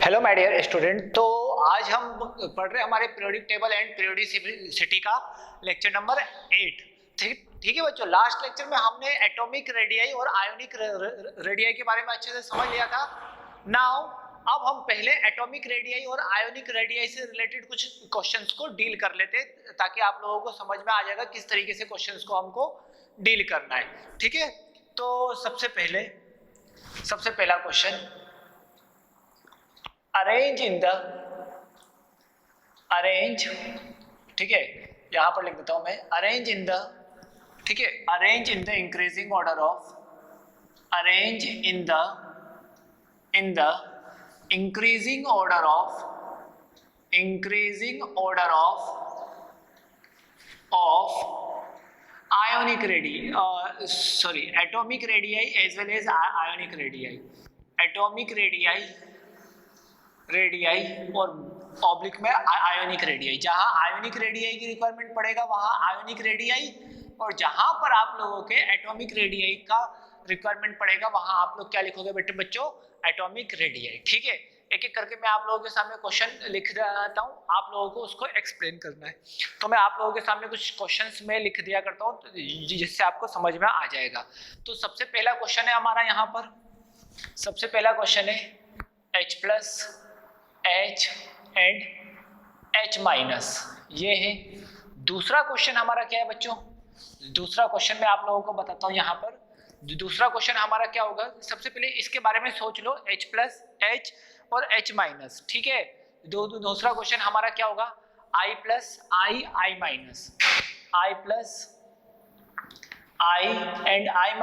Hello my dear student. तो आज हम पढ़ रहे हैं हमारे पीरियोडिक टेबल एंड पीरियोडिसिटी का लेक्चर नंबर 8। ठीक है बच्चों, लास्ट लेक्चर में हमने एटॉमिक रेडियाई और आयोनिक रेडियाई के बारे में अच्छे से समझ लिया था। नाउ अब हम पहले एटॉमिक रेडियाई और आयोनिक रेडियाई से रिलेटेड कुछ क्वेश्चंस को डील कर लेते हैं, ताकि आप लोगों को समझ में आ जाएगा किस तरीके से क्वेश्चंस को हमको डील करना है। ठीक है, तो सबसे पहला क्वेश्चन, अरेंज, ठीक है, यहां पर लिख देता हूं मैं, अरेंज इन द, ठीक है, arrange in the increasing order of, arrange in the increasing order of ionic radii, atomic radii as well as ionic radii और ऑब्लिक में आयोनिक रेडियाई। जहां आयोनिक रेडियाई की रिक्वायरमेंट पड़ेगा वहां आयोनिक रेडियाई, और जहां पर आप लोगों के एटॉमिक रेडियाई का रिक्वायरमेंट पड़ेगा वहां आप लोग क्या लिखोगे बेटे बच्चों, एटॉमिक रेडियाई। ठीक है, एक एक करके मैं आप लोगों के सामने क्वेश्चन लिख देता हूं, आप लोगों को उसको एक्सप्लेन करना है। तो मैं आप लोगों के सामने कुछ क्वेश्चंस में लिख दिया करता हूं जिससे आपको समझ में आ जाएगा। तो सबसे पहला क्वेश्चन है हमारा, यहाँ पर सबसे पहला क्वेश्चन है H+ H एंड H-, ये है। दूसरा क्वेश्चन हमारा क्या है बच्चों, दूसरा क्वेश्चन मैं आप लोगों को बताता हूं। यहाँ पर दूसरा क्वेश्चन हमारा क्या होगा, सबसे पहले इसके बारे में सोच लो, H+ H और H-। ठीक है, दूसरा क्वेश्चन हमारा क्या होगा, I+ I एंड I-।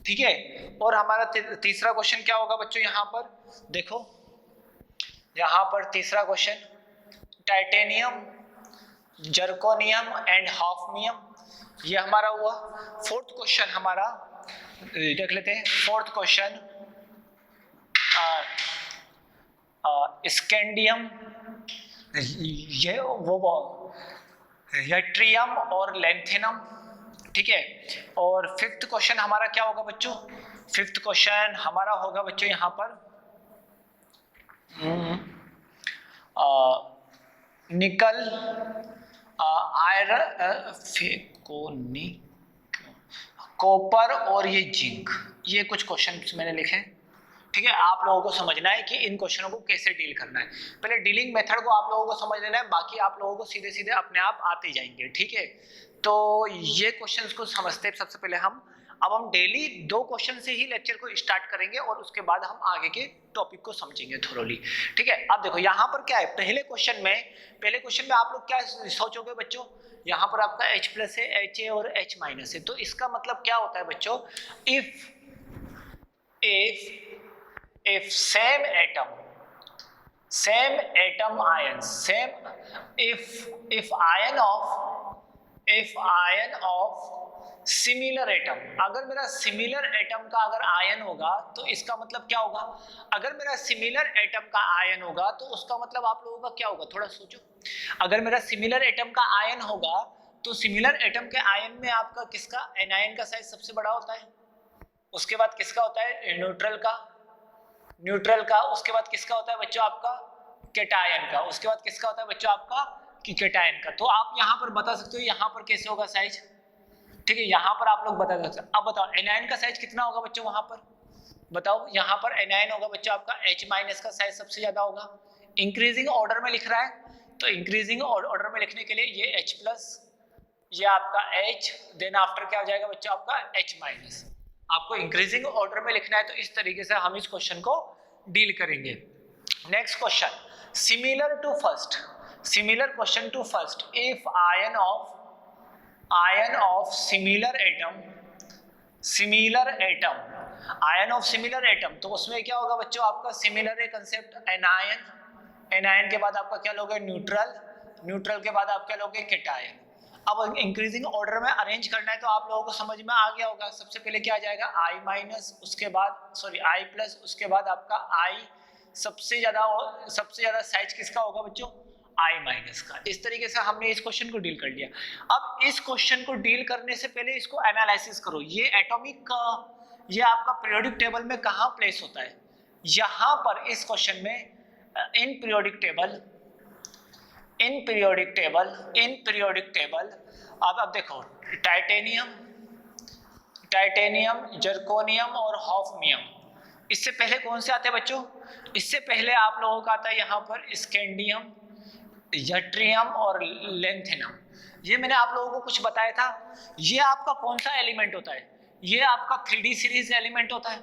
ठीक है, और हमारा तीसरा क्वेश्चन क्या होगा बच्चों, यहाँ पर देखो, यहाँ पर तीसरा question, titanium, zirconium and hafnium, ये हमारा हुआ। फोर्थ क्वेश्चन हमारा देख लेते हैं, फोर्थ क्वेश्चन, स्कैंडियम, ये वो यट्रियम और लेंथेनम। ठीक है, और फिफ्थ क्वेश्चन हमारा क्या होगा बच्चों, फिफ्थ क्वेश्चन हमारा होगा बच्चों यहाँ पर निकल, आयरन, कॉपर और ये जिंक, ये कुछ क्वेश्चन मैंने लिखे। ठीक है, आप लोगों को समझना है कि इन क्वेश्चनों को कैसे डील करना है। पहले डीलिंग मेथड को आप लोगों को समझ लेना है, बाकी आप लोगों को सीधे सीधे अपने आप आते जाएंगे। ठीक है, तो ये क्वेश्चंस को समझते हैं सबसे पहले अब हम डेली 2 क्वेश्चन से ही लेक्चर को स्टार्ट करेंगे और उसके बाद हम आगे के टॉपिक को समझेंगे थोरोली। ठीक है, अब देखो यहाँ पर क्या है, पहले क्वेश्चन में आप लोग क्या सोचोगे बच्चों, यहाँ पर आपका H+ है, H और H- है। तो इसका मतलब क्या होता है बच्चों, if same atom ions, if ion of similar atom, अगर मेरा सिमिलर एटम का अगर आयन होगा तो इसका मतलब क्या होगा, अगर मेरा सिमिलर एटम का आयन होगा तो उसका मतलब आप लोगों का क्या होगा, थोड़ा सोचो। अगर मेरा सिमिलर एटम का आयन होगा तो सिमिलर एटम के आयन में आपका किसका, एनायन का साइज सबसे बड़ा होता है, उसके बाद किसका होता है, न्यूट्रल का, उसके बाद किसका होता है बच्चों आपका, कैटायन का, उसके बाद किसका होता है बच्चों आपका, कैटायन का। तो आप यहाँ पर बता सकते हो यहाँ पर कैसे होगा साइज। ठीक है, यहाँ पर आप लोग बता सकते हो। अब बताओ एनायन का साइज कितना होगा बच्चों, वहां पर बताओ, यहाँ पर एनायन होगा बच्चों आपका H- का साइज सबसे ज्यादा होगा। इंक्रीजिंग ऑर्डर में लिख रहा है, तो इंक्रीजिंग ऑर्डर में लिखने के लिए ये H+, ये आपका H, देन आफ्टर क्या हो जाएगा बच्चों आपका H-। आपको इंक्रीजिंग ऑर्डर में लिखना है, तो इस तरीके से हम इस क्वेश्चन को डील करेंगे। Next question, similar question to first, if ion of similar atom, तो उसमें क्या होगा बच्चों आपका, सिमिलर है कंसेप्ट, एनायन के बाद आपका क्या लोगे, न्यूट्रल के बाद आप क्या लोगे, कैटायन। अब इंक्रीजिंग ऑर्डर में अरेंज करना है, तो आप लोगों को समझ में आ गया होगा। सबसे पहले क्या आ जाएगा, I-, उसके बाद I+, उसके बाद आपका I, सबसे ज्यादा साइज किसका होगा बच्चों, I- का। इस तरीके से हमने इस क्वेश्चन को डील कर लिया। अब इस क्वेश्चन को डील करने से पहले इसको एनालिसिस करो, ये एटॉमिक, ये आपका पीरियोडिक टेबल में कहाँ प्लेस होता है, यहां पर इस क्वेश्चन में इन पीरियोडिक टेबल अब देखो टाइटेनियम, जर्कोनियम और हॉफनियम, इससे पहले कौन से आते हैं बच्चों? इससे पहले आप लोगों का आता है यहाँ पर स्कैंडियम, यट्रियम और लेंथेनम। ये मैंने आप लोगों को कुछ बताया था। ये आपका कौन सा एलिमेंट होता है? ये आपका 3D सीरीज एलिमेंट होता है।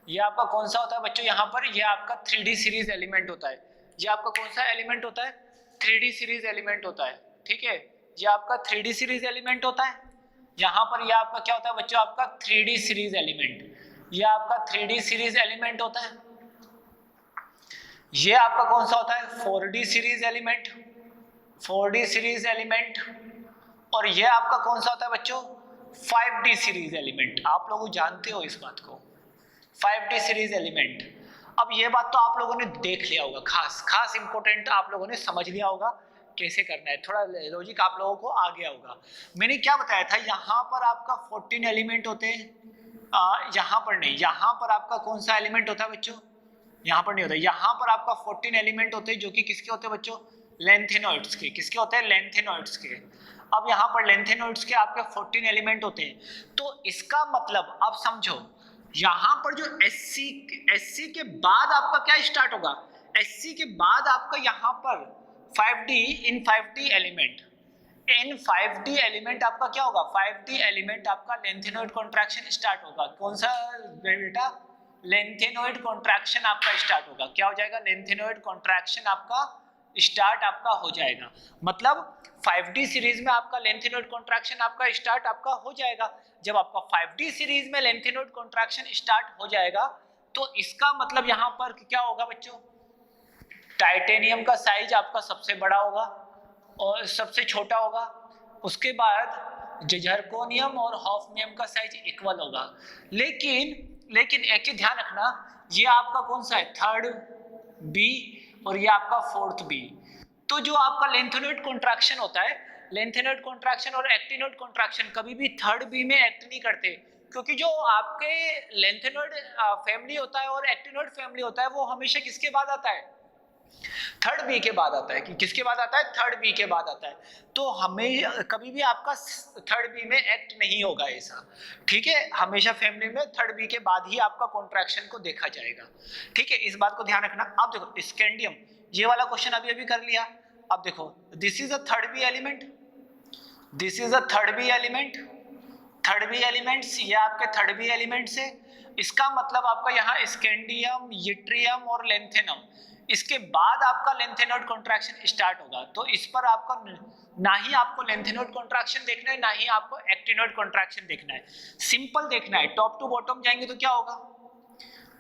ये आपका कौन सा होता है बच्चों? यहाँ पर ये आपका 3D सीरीज एलिमेंट होता है। ये आपका कौन सा एलिमेंट होता है? 3D सीरीज एलिमेंट होता है। ठीक है, ये आपका 3D सीरीज एलिमेंट होता है। यहाँ पर ये आपका क्या होता है बच्चों? आपका 3D सीरीज एलिमेंट। ये आपका 3D सीरीज एलिमेंट होता है। ये आपका कौन सा होता है? 4D series element, 4D series element. और ये आपका कौन सा होता है बच्चों? 5D series element. आप लोग जानते हो इस बात को, 5D सीरीज एलिमेंट। अब ये बात तो आप लोगों ने देख लिया होगा, खास इंपॉर्टेंट आप लोगों ने समझ लिया होगा कैसे करना है, थोड़ा लॉजिक आप लोगों को आ गया होगा। मैंने क्या बताया था? यहाँ पर आपका 14 एलिमेंट होते हैं, यहाँ पर नहीं। यहाँ पर आपका कौन सा एलिमेंट होता है बच्चों? यहाँ पर नहीं होता। यहाँ पर आपका 14 एलिमेंट होते हैं, जो कि किसके होते हैं बच्चों? लेंथेनॉइड्स के। किसके होते हैं? लेंथेनॉइड्स के। अब यहाँ पर लेंथेनॉइड्स के आपके 14 एलिमेंट होते हैं। तो इसका मतलब आप समझो, यहाँ पर जो एससी के बाद आपका क्या स्टार्ट होगा? एससी के बाद आपका यहाँ पर 5D एलिमेंट, इन 5D एलिमेंट आपका क्या होगा? 5D एलिमेंट आपका लेंथेनॉइड कॉन्ट्रैक्शन स्टार्ट होगा। कौन सा बेटा? लेंथेनॉइड कॉन्ट्रैक्शन आपका स्टार्ट होगा। क्या हो जाएगा? लेंथेनॉइड कॉन्ट्रैक्शन आपका स्टार्ट आपका हो जाएगा। मतलब 5D सीरीज में आपका लेंथेनॉइड कॉन्ट्रैक्शन आपका स्टार्ट आपका हो जाएगा। जब आपका 5D सीरीज में लेंथेनॉइड कॉन्ट्रैक्शन स्टार्ट हो जाएगा तो इसका मतलब यहाँ पर क्या होगा बच्चों? टाइटेनियम का साइज आपका सबसे बड़ा होगा और सबसे छोटा होगा। उसके बाद जर्कोनियम और हॉफनियम का साइज इक्वल होगा। लेकिन एक चीज ध्यान रखना, ये आपका कौन सा है? 3rd B और ये आपका 4th B। तो जो आपका लेंथेनॉइड कॉन्ट्रैक्शन होता है, लेंथेनॉइड कॉन्ट्रैक्शन और एक्टिनॉइड कॉन्ट्रैक्शन कभी भी 3rd B में एक्ट नहीं करते, क्योंकि जो आपके लेंथेनॉइड फैमिली होता है और एक्टिनॉइड फैमिली होता है वो हमेशा किसके बाद आता है? 3rd B के बाद आता है। कि किसके बाद आता है? 3rd B के बाद आता है। तो हमें कभी भी आपका 3rd B में एक्ट नहीं होगा ऐसा। ठीक है, हमेशा फैमिली में 3rd B के बाद ही आपका कॉन्ट्रैक्शन को देखा जाएगा। ठीक है, इस बात को ध्यान रखना। अब देखो स्कैंडियम, ये वाला क्वेश्चन अभी कर लिया। अब देखो this is a 3rd B element, this is a 3rd B element. 3rd B elements, ये आपके 3rd B एलिमेंट्स है। इसका मतलब आपका यहाँ स्कैंडियम, यट्रियम और लेंथेनम, इसके बाद आपका लेंथेनॉइड कॉन्ट्रैक्शन स्टार्ट होगा। तो इस पर आपका ना ही आपको लेंथेनॉइड कॉन्ट्रैक्शन देखना है, ना ही आपको एक्टिनॉइड कॉन्ट्रैक्शन देखना है। सिंपल देखना है। टॉप टू बॉटम जाएंगे तो क्या होगा?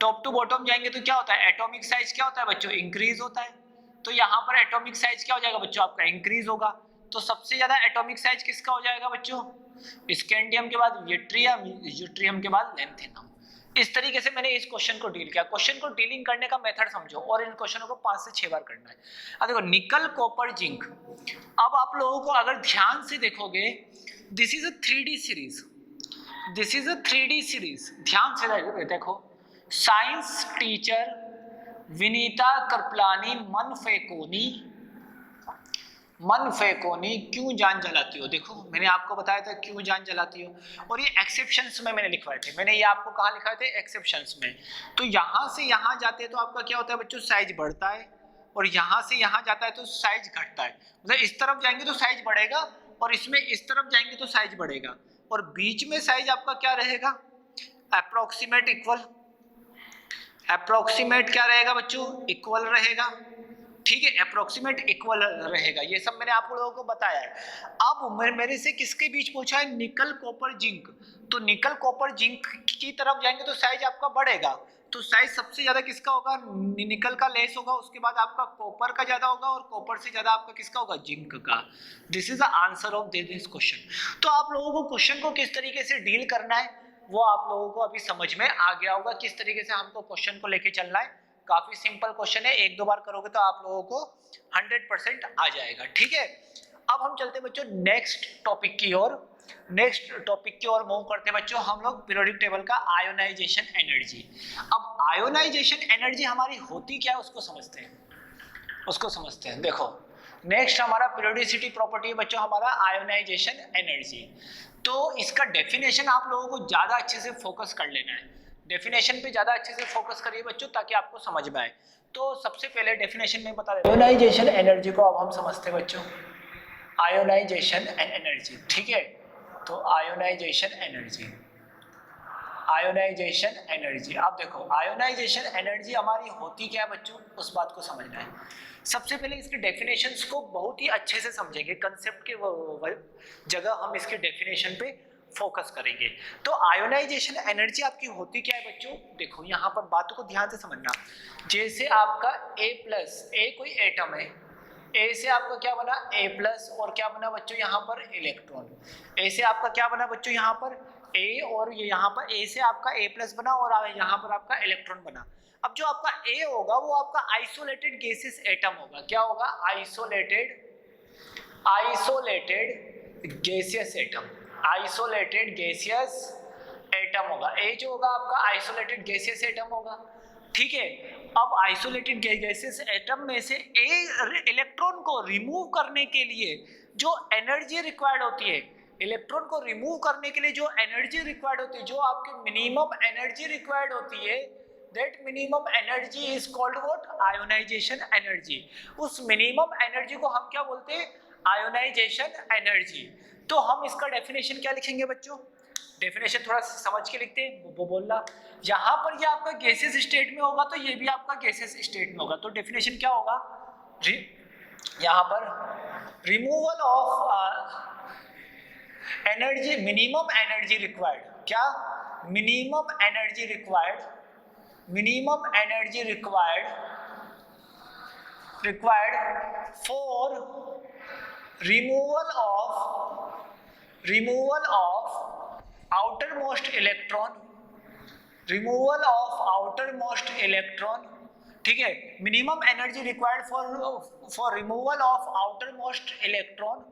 टॉप टू बॉटम जाएंगे तो क्या होता है? एटॉमिक साइज क्या होता है बच्चों? इंक्रीज होता है। तो यहाँ पर एटॉमिक साइज क्या हो जाएगा बच्चों? आपका इंक्रीज होगा। तो सबसे ज्यादा एटॉमिक साइज किसका हो जाएगा बच्चों? स्कैंडियम के बाद यट्रियम, यूट्रियम के बाद लेंथेनम। इस तरीके से मैंने इस क्वेश्चन को डील किया। क्वेश्चन को डीलिंग करने का मेथड समझो और इन क्वेश्चनों को 5 से 6 बार करना है। अब देखो निकल, कॉपर, जिंक। अब आप लोगों को अगर ध्यान से देखोगे, this is a 3D series, this is a 3D series. ध्यान से देखो। साइंस टीचर विनीता कृपलानी मन फेकोनी क्यों जान जलाती हो? देखो मैंने आपको बताया था क्यों जान जलाती हो, और ये एक्सेप्शंस में मैंने लिखवाए थे। मैंने ये आपको कहाँ लिखाए थे? एक्सेप्शंस में। तो यहाँ से यहाँ जाते हैं तो आपका क्या होता है बच्चों? साइज बढ़ता है, और यहाँ से यहाँ जाता है तो साइज घटता है। मतलब इस तरफ जाएंगे तो साइज बढ़ेगा और इसमें इस तरफ जाएंगे तो साइज बढ़ेगा, और बीच में साइज आपका क्या रहेगा? Approximate equal. अप्रोक्सीमेट क्या रहेगा बच्चों? इक्वल रहेगा। ठीक है, अप्रोक्सीमेट इक्वल रहेगा। ये सब मैंने आप लोगों को बताया है। अब मेरे से किसके बीच पूछा है? निकल, कॉपर, जिंक। तो निकल, कॉपर, जिंक की तरफ जाएंगे तो साइज आपका बढ़ेगा। तो साइज सबसे ज्यादा किसका होगा? निकल का लेस होगा, उसके बाद आपका कॉपर का ज्यादा होगा, और कॉपर से ज्यादा आपका किसका होगा? जिंक का। This is the answer of this question. तो आप लोगों को क्वेश्चन को किस तरीके से डील करना है वो आप लोगों को अभी समझ में आ गया होगा, किस तरीके से हमको क्वेश्चन को लेके चलना है। काफी सिंपल क्वेश्चन है, 1-2 बार करोगे तो आप लोगों को 100% आ जाएगा। ठीक है, अब हम चलते हैं बच्चों नेक्स्ट टॉपिक की ओर। नेक्स्ट टॉपिक की ओर मूव करते हैं बच्चों हम लोग, पीरियोडिक टेबल का आयोनाइजेशन एनर्जी। अब आयोनाइजेशन एनर्जी हमारी होती क्या है उसको समझते हैं। देखो नेक्स्ट हमारा पीरियोडिसिटी प्रॉपर्टी है बच्चों हमारा आयोनाइजेशन एनर्जी। तो इसका डेफिनेशन आप लोगों को ज्यादा अच्छे से फोकस कर लेना है, डेफिनेशन पे ज्यादा अच्छे से फोकस करिए बच्चों ताकि आपको समझ में आए। तो सबसे पहले डेफिनेशन में बता देता हूं, आयोनाइजेशन एनर्जी को अब हम समझते हैं बच्चों, आयोनाइजेशन एनर्जी। ठीक है, तो आयोनाइजेशन एनर्जी, आयोनाइजेशन एनर्जी। अब देखो आयोनाइजेशन एनर्जी हमारी होती क्या है बच्चों, उस बात को समझना है। सबसे पहले इसके डेफिनेशंस को बहुत ही अच्छे से समझेंगे, कंसेप्ट के जगह हम इसके डेफिनेशन पे फोकस करेंगे। तो आयोनाइजेशन एनर्जी आपकी होती क्या है बच्चों, देखो यहाँ पर बातों को ध्यान से समझना। जैसे आपका A+ कोई एटम है, ए से आपका क्या बना A+ और क्या बना बच्चों यहाँ पर इलेक्ट्रॉन। ए से आपका क्या बना बच्चों यहाँ पर ए, और ये यहाँ पर ए से आपका A+ बना और यहाँ पर आपका इलेक्ट्रॉन बना। अब जो आपका ए होगा वो आपका आइसोलेटेड गैसियस एटम होगा। क्या होगा, isolated gaseous atom, isolated gaseous atom होगा। ए जो होगा आपका आइसोलेटेड गैसियस एटम होगा। ठीक है, अब आइसोलेटेड गैसेस एटम में से एक इलेक्ट्रॉन को रिमूव करने के लिए जो एनर्जी रिक्वायर्ड होती है, इलेक्ट्रॉन को रिमूव करने के लिए जो एनर्जी रिक्वायर्ड होती है, जो आपकी मिनिमम एनर्जी रिक्वायर्ड होती है, that minimum energy is called what, ionization energy. उस मिनिमम एनर्जी को हम क्या बोलते हैं, आयोनाइजेशन एनर्जी। तो हम इसका डेफिनेशन क्या लिखेंगे बच्चों, डेफिनेशन थोड़ा समझ के लिखते हैं। वो बोलना यहाँ पर ये आपका गैसेस स्टेट में होगा तो ये भी आपका गैसेस स्टेट में होगा। तो डेफिनेशन क्या होगा, यहाँ पर removal of energy, minimum energy required, क्या minimum energy required, minimum energy required for removal of outermost electron, removal of outermost electron। ठीक है, minimum energy required for removal of outermost electron,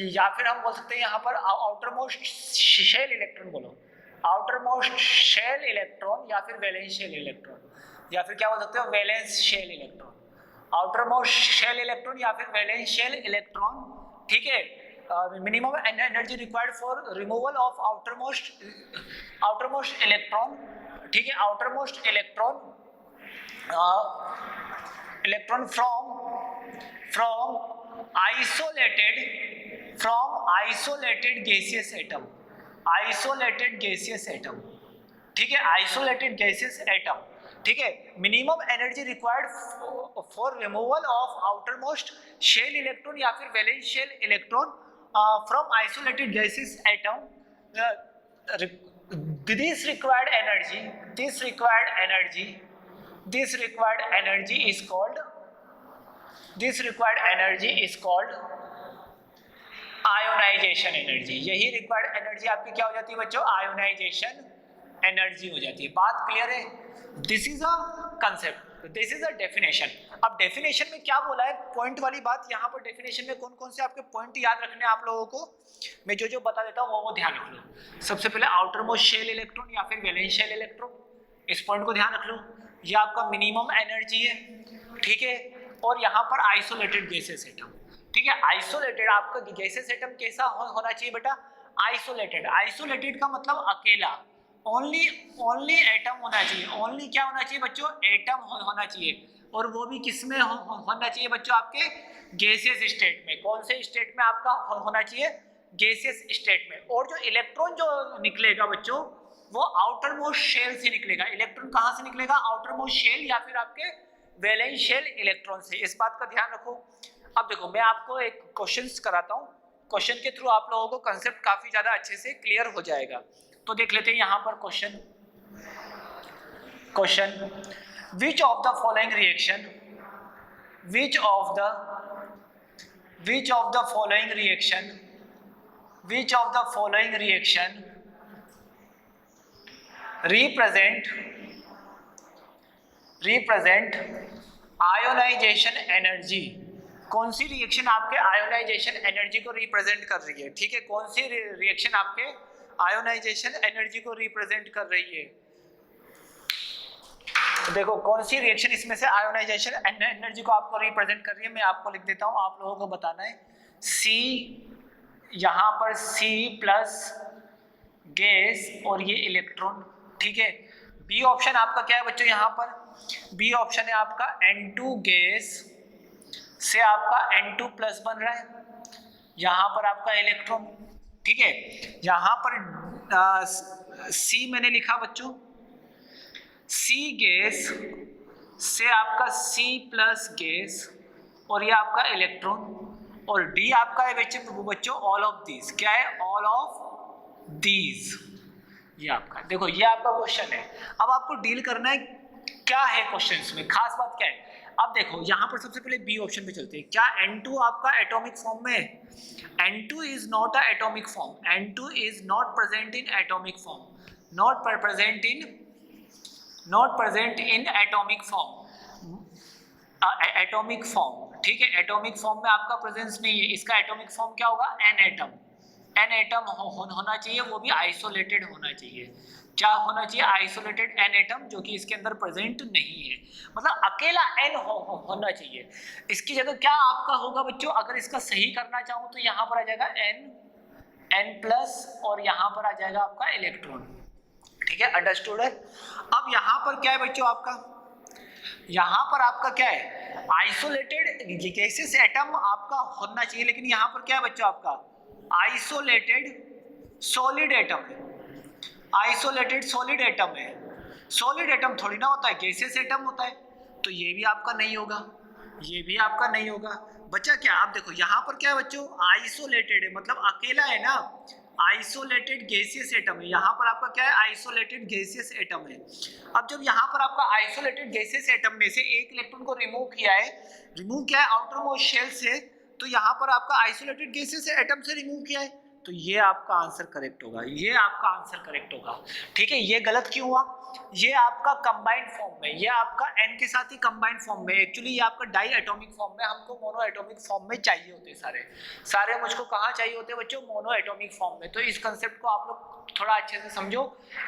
या फिर हम बोल सकते हैं यहाँ पर आउटरमोस्ट शेल इलेक्ट्रॉन, बोलो आउटरमोस्ट शेल इलेक्ट्रॉन या फिर वैलेंस शेल इलेक्ट्रॉन, या फिर क्या बोल सकते हो valence shell electron, outermost shell electron या फिर वैलेंस शेल इलेक्ट्रॉन। ठीक है, minimum energy required for removal of outermost electron. ठीक है, outermost electron from isolated gaseous atom, isolated gaseous atom. ठीक है, आइसोलेटेड गैसियस एटम। ठीक है, minimum energy required for removal of outermost shell electron या फिर valence shell electron from isolated gaseous atom. this required energy is called ionization energy. यही required energy आपकी क्या हो जाती है बच्चों, आयोनाइजेशन एनर्जी हो जाती है। बात क्लियर है, this is a concept, this is a definition. अब डेफिनेशन में क्या बोला है, पॉइंट वाली बात, यहाँ पर डेफिनेशन में कौन कौन से आपके पॉइंट याद रखने हैं आप लोगों को, मैं जो बता देता हूँ वो ध्यान रख लो। सबसे पहले आउटरमोस्ट शेल इलेक्ट्रॉन या फिर वैलेंस शेल इलेक्ट्रॉन, इस पॉइंट को ध्यान रख लो, ये आपका मिनिमम एनर्जी है। ठीक है, और यहाँ पर आइसोलेटेड गैसेस एटम। ठीक है, आइसोलेटेड आपका गैसेस एटम कैसा होना चाहिए बेटा, आइसोलेटेड। आइसोलेटेड का मतलब अकेला, ओनली एटम होना चाहिए। ओनली क्या होना चाहिए बच्चों, एटम होना चाहिए, और वो भी किस में होना चाहिए बच्चों, आपके गैसियस स्टेट में। कौन से स्टेट में आपका होना चाहिए, गैसियस स्टेट में। और जो इलेक्ट्रॉन जो निकलेगा बच्चों वो आउटर मोस्ट शेल से निकलेगा। इलेक्ट्रॉन कहाँ से निकलेगा, आउटर मोस्ट शेल या फिर आपके वैलेंस शेल इलेक्ट्रॉन से। इस बात का ध्यान रखो। अब देखो मैं आपको एक क्वेश्चंस कराता हूँ, क्वेश्चन के थ्रू आप लोगों को कंसेप्ट काफी ज्यादा अच्छे से क्लियर हो जाएगा। तो देख लेते हैं यहाँ पर question, which of the following reaction, which of the following reaction represent ionization energy कौन सी रिएक्शन आपके आयोनाइजेशन एनर्जी को रिप्रेजेंट कर रही है, ठीक है, कौन सी रिएक्शन आपके आयोनाइजेशन एनर्जी को रिप्रेजेंट कर रही है। तो देखो कौन सी रिएक्शन इसमें से आयोनाइजेशन एनर्जी को आपको रिप्रेजेंट कर रही है, मैं आपको लिख देता हूं, आप लोगों को बताना है। C, यहां पर C प्लस गैस और ये इलेक्ट्रॉन, ठीक है। बी ऑप्शन आपका क्या है बच्चों, यहाँ पर बी ऑप्शन है आपका N2 गैस से आपका N2 प्लस बन रहा है, यहाँ पर आपका इलेक्ट्रॉन, ठीक है। यहाँ पर C मैंने लिखा बच्चों, C गैस से आपका C प्लस गैस और ये आपका इलेक्ट्रॉन, और D आपका है बच्चों ऑल ऑफ दीज, क्या है, ऑल ऑफ दीज, ये आपका, देखो ये आपका क्वेश्चन है। अब आपको डील करना है क्या है क्वेश्चन में, खास बात क्या है। अब देखो यहाँ पर सबसे पहले बी ऑप्शन पे चलते हैं, क्या N2 आपका एटॉमिक फॉर्म में है, N2 is not a atomic form, N2 is not present in atomic form, not present in atomic form, atomic form, ठीक है, एटॉमिक फॉर्म में आपका प्रेजेंस नहीं है। इसका एटॉमिक फॉर्म क्या होगा, एन एटम, एन एटम होना चाहिए, वो भी आइसोलेटेड होना चाहिए। क्या होना चाहिए, आइसोलेटेड एन एटम, जो कि इसके अंदर प्रेजेंट नहीं है, मतलब अकेला एन होना चाहिए। इसकी जगह क्या आपका होगा बच्चों, अगर इसका सही करना चाहूँ तो यहाँ पर आ जाएगा एन प्लस और यहाँ पर आ जाएगा आपका इलेक्ट्रॉन, ठीक है, अंडरस्टूड है। अब यहाँ पर क्या है बच्चों आपका, यहाँ पर आपका क्या है, आइसोलेटेड गैसेस एटम आपका होना चाहिए, लेकिन यहाँ पर क्या है बच्चों आपका आइसोलेटेड सॉलिड एटम है, आइसोलेटेड सॉलिड एटम है। सॉलिड एटम थोड़ी ना होता है, गैसेस एटम होता है, तो ये भी आपका नहीं होगा, ये भी आपका नहीं होगा। बचा क्या, आप देखो यहाँ पर क्या है बच्चों, आइसोलेटेड है, मतलब अकेला है ना, आइसोलेटेड गैसियस एटम है, यहाँ पर आपका क्या है, आइसोलेटेड गैसियस एटम है। अब जब यहाँ पर आपका आइसोलेटेड गैसियस एटम में से एक इलेक्ट्रॉन को रिमूव किया है आउटर मोस्ट शेल से, तो यहाँ पर आपका आइसोलेटेड गैसियस एटम से रिमूव किया है, तो ये आपका आंसर करेक्ट होगा, ये आपका आंसर करेक्ट होगा, ठीक है। ये गलत क्यों हुआ, ये आपका कंबाइंड फॉर्म में, ये आपका n के साथ ही कंबाइंड फॉर्म में, एक्चुअली ये आपका डाई एटॉमिक फॉर्म में, हमको मोनो एटॉमिक फॉर्म में चाहिए होते सारे मुझको कहाँ चाहिए होते बच्चों, मोनो एटॉमिक फॉर्म में। तो इस कंसेप्ट को आप लोग थोड़ा अच्छे से समझो,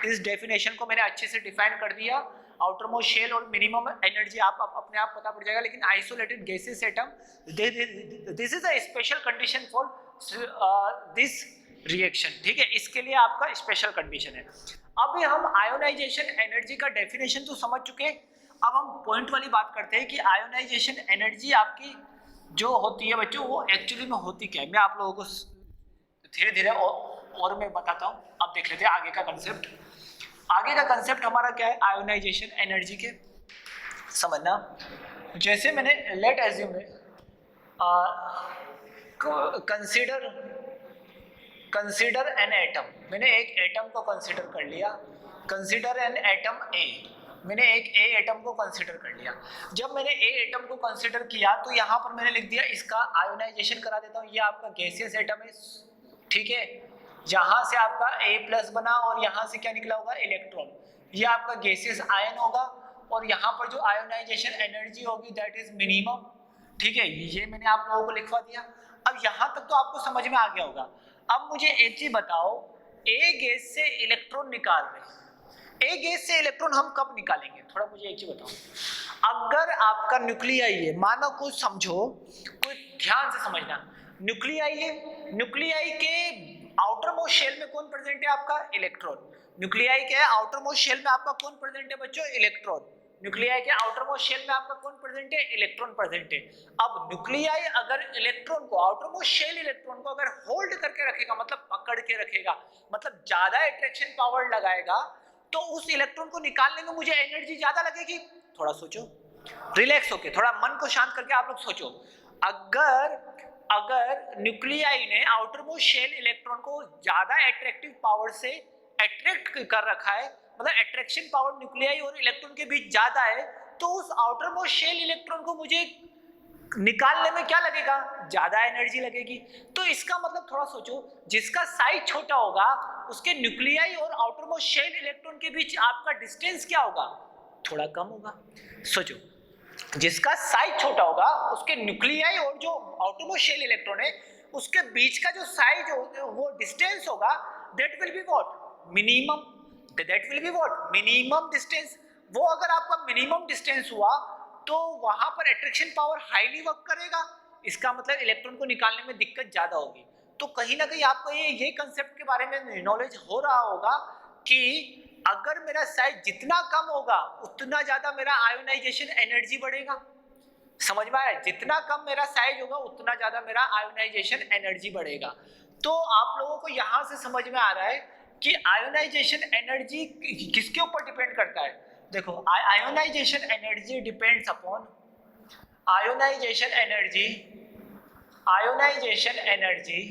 इस डेफिनेशन को मैंने अच्छे से डिफाइन कर दिया, आउटर मोस्ट शेल और मिनिमम एनर्जी आप अपने आप पता पड़ जाएगा। लेकिन isolated gases atom, this is a special condition for this reaction, ठीक है, इसके लिए आपका स्पेशल कंडीशन है। अब हम आयोनाइजेशन एनर्जी का डेफिनेशन तो समझ चुके हैं, अब हम पॉइंट वाली बात करते हैं कि आयोनाइजेशन एनर्जी आपकी जो होती है बच्चों, वो एक्चुअली में होती क्या है। मैं आप लोगों को धीरे धीरे और मैं बताता हूँ। अब देख लेते हैं आगे का कंसेप्ट। आगे का कंसेप्ट हमारा क्या है, आयोनाइजेशन एनर्जी के समझना। जैसे मैंने late assume consider an atom, मैंने एक एटम को कंसीडर कर लिया, कंसीडर एन एटम ए, मैंने एक ए एटम को कंसीडर कर लिया। जब मैंने ए एटम को कंसीडर किया तो यहाँ पर मैंने लिख दिया, इसका आयोनाइजेशन करा देता हूँ, ये आपका गैसियस एटम है, ठीक है, यहाँ से आपका ए प्लस बना और यहाँ से क्या निकला होगा, इलेक्ट्रॉन, ये आपका गैसियस आयन होगा, और यहाँ पर जो आयोनाइजेशन एनर्जी होगी दैट इज मिनिमम, ठीक है, ये मैंने आप लोगों को लिखवा दिया। अब यहाँ तक तो आपको समझ में आ गया होगा। अब मुझे एक चीज बताओ, ए गैस से इलेक्ट्रॉन निकाल रहे, ए गैस से इलेक्ट्रॉन हम कब निकालेंगे, थोड़ा मुझे एक चीज बताओ। अगर आपका न्यूक्लियाई है, मानो कुछ समझो, कोई ध्यान से समझना, न्यूक्लियाई है, न्यूक्लियाई के आउटर मोस्ट शेल में कौन प्रेजेंट है, आपका इलेक्ट्रॉन। न्यूक्लियाई के आउटर मोस्ट शेल में आपका कौन प्रेजेंट है बच्चों, इलेक्ट्रॉन। न्यूक्लियाई के आउटर मोस्ट शेल में आपका कौन प्रेजेंट है, इलेक्ट्रॉन प्रेजेंट है। अब न्यूक्लियाई अगर इलेक्ट्रॉन को, आउटर मोस्ट शेल इलेक्ट्रॉन को अगर होल्ड करके रखेगा, मतलब पकड़ के रखेगा, मतलब ज्यादा अट्रैक्शन पावर लगाएगा, तो उस इलेक्ट्रॉन को निकालने में मुझे एनर्जी ज्यादा लगेगी। थोड़ा सोचो, रिलैक्स होके, थोड़ा मन को शांत करके आप लोग सोचो। अगर न्यूक्लियाई ने आउटर मोस्ट शेल इलेक्ट्रॉन को ज्यादा अट्रैक्टिव पावर से अट्रैक्ट कर रखा है, मतलब अट्रैक्शन पावर न्यूक्लियाई और इलेक्ट्रॉन के बीच ज्यादा है, तो उस आउटर मोस्ट शेल इलेक्ट्रॉन को मुझे निकालने में क्या लगेगा, ज्यादा एनर्जी लगेगी। तो इसका मतलब थोड़ा सोचो, जिसका साइज छोटा होगा उसके न्यूक्लियाई और आउटर मोस्ट शेल इलेक्ट्रॉन के बीच आपका डिस्टेंस क्या होगा, थोड़ा कम होगा। सोचो, जिसका साइज छोटा होगा उसके न्यूक्लियाई और जो आउटरमोस्ट शेल इलेक्ट्रॉन है उसके बीच का जो साइज वो डिस्टेंस होगा, that will be what, minimum, that will be what, minimum distance. वो अगर आपका मिनिमम डिस्टेंस हुआ तो वहां पर अट्रैक्शन पावर हाईली वर्क करेगा, इसका मतलब इलेक्ट्रॉन को निकालने में दिक्कत ज्यादा होगी। तो कहीं ना कहीं आपको ये कंसेप्ट के बारे में नॉलेज हो रहा होगा कि अगर मेरा साइज जितना कम होगा उतना ज्यादा मेरा आयोनाइजेशन एनर्जी बढ़ेगा। समझ में आया? जितना कम मेरा साइज होगा उतना ज्यादा मेरा आयोनाइजेशन एनर्जी बढ़ेगा। तो आप लोगों को यहां से समझ में आ रहा है कि आयोनाइजेशन एनर्जी किसके ऊपर डिपेंड करता है। देखो, ionization energy depends upon, ionization energy, ionization energy,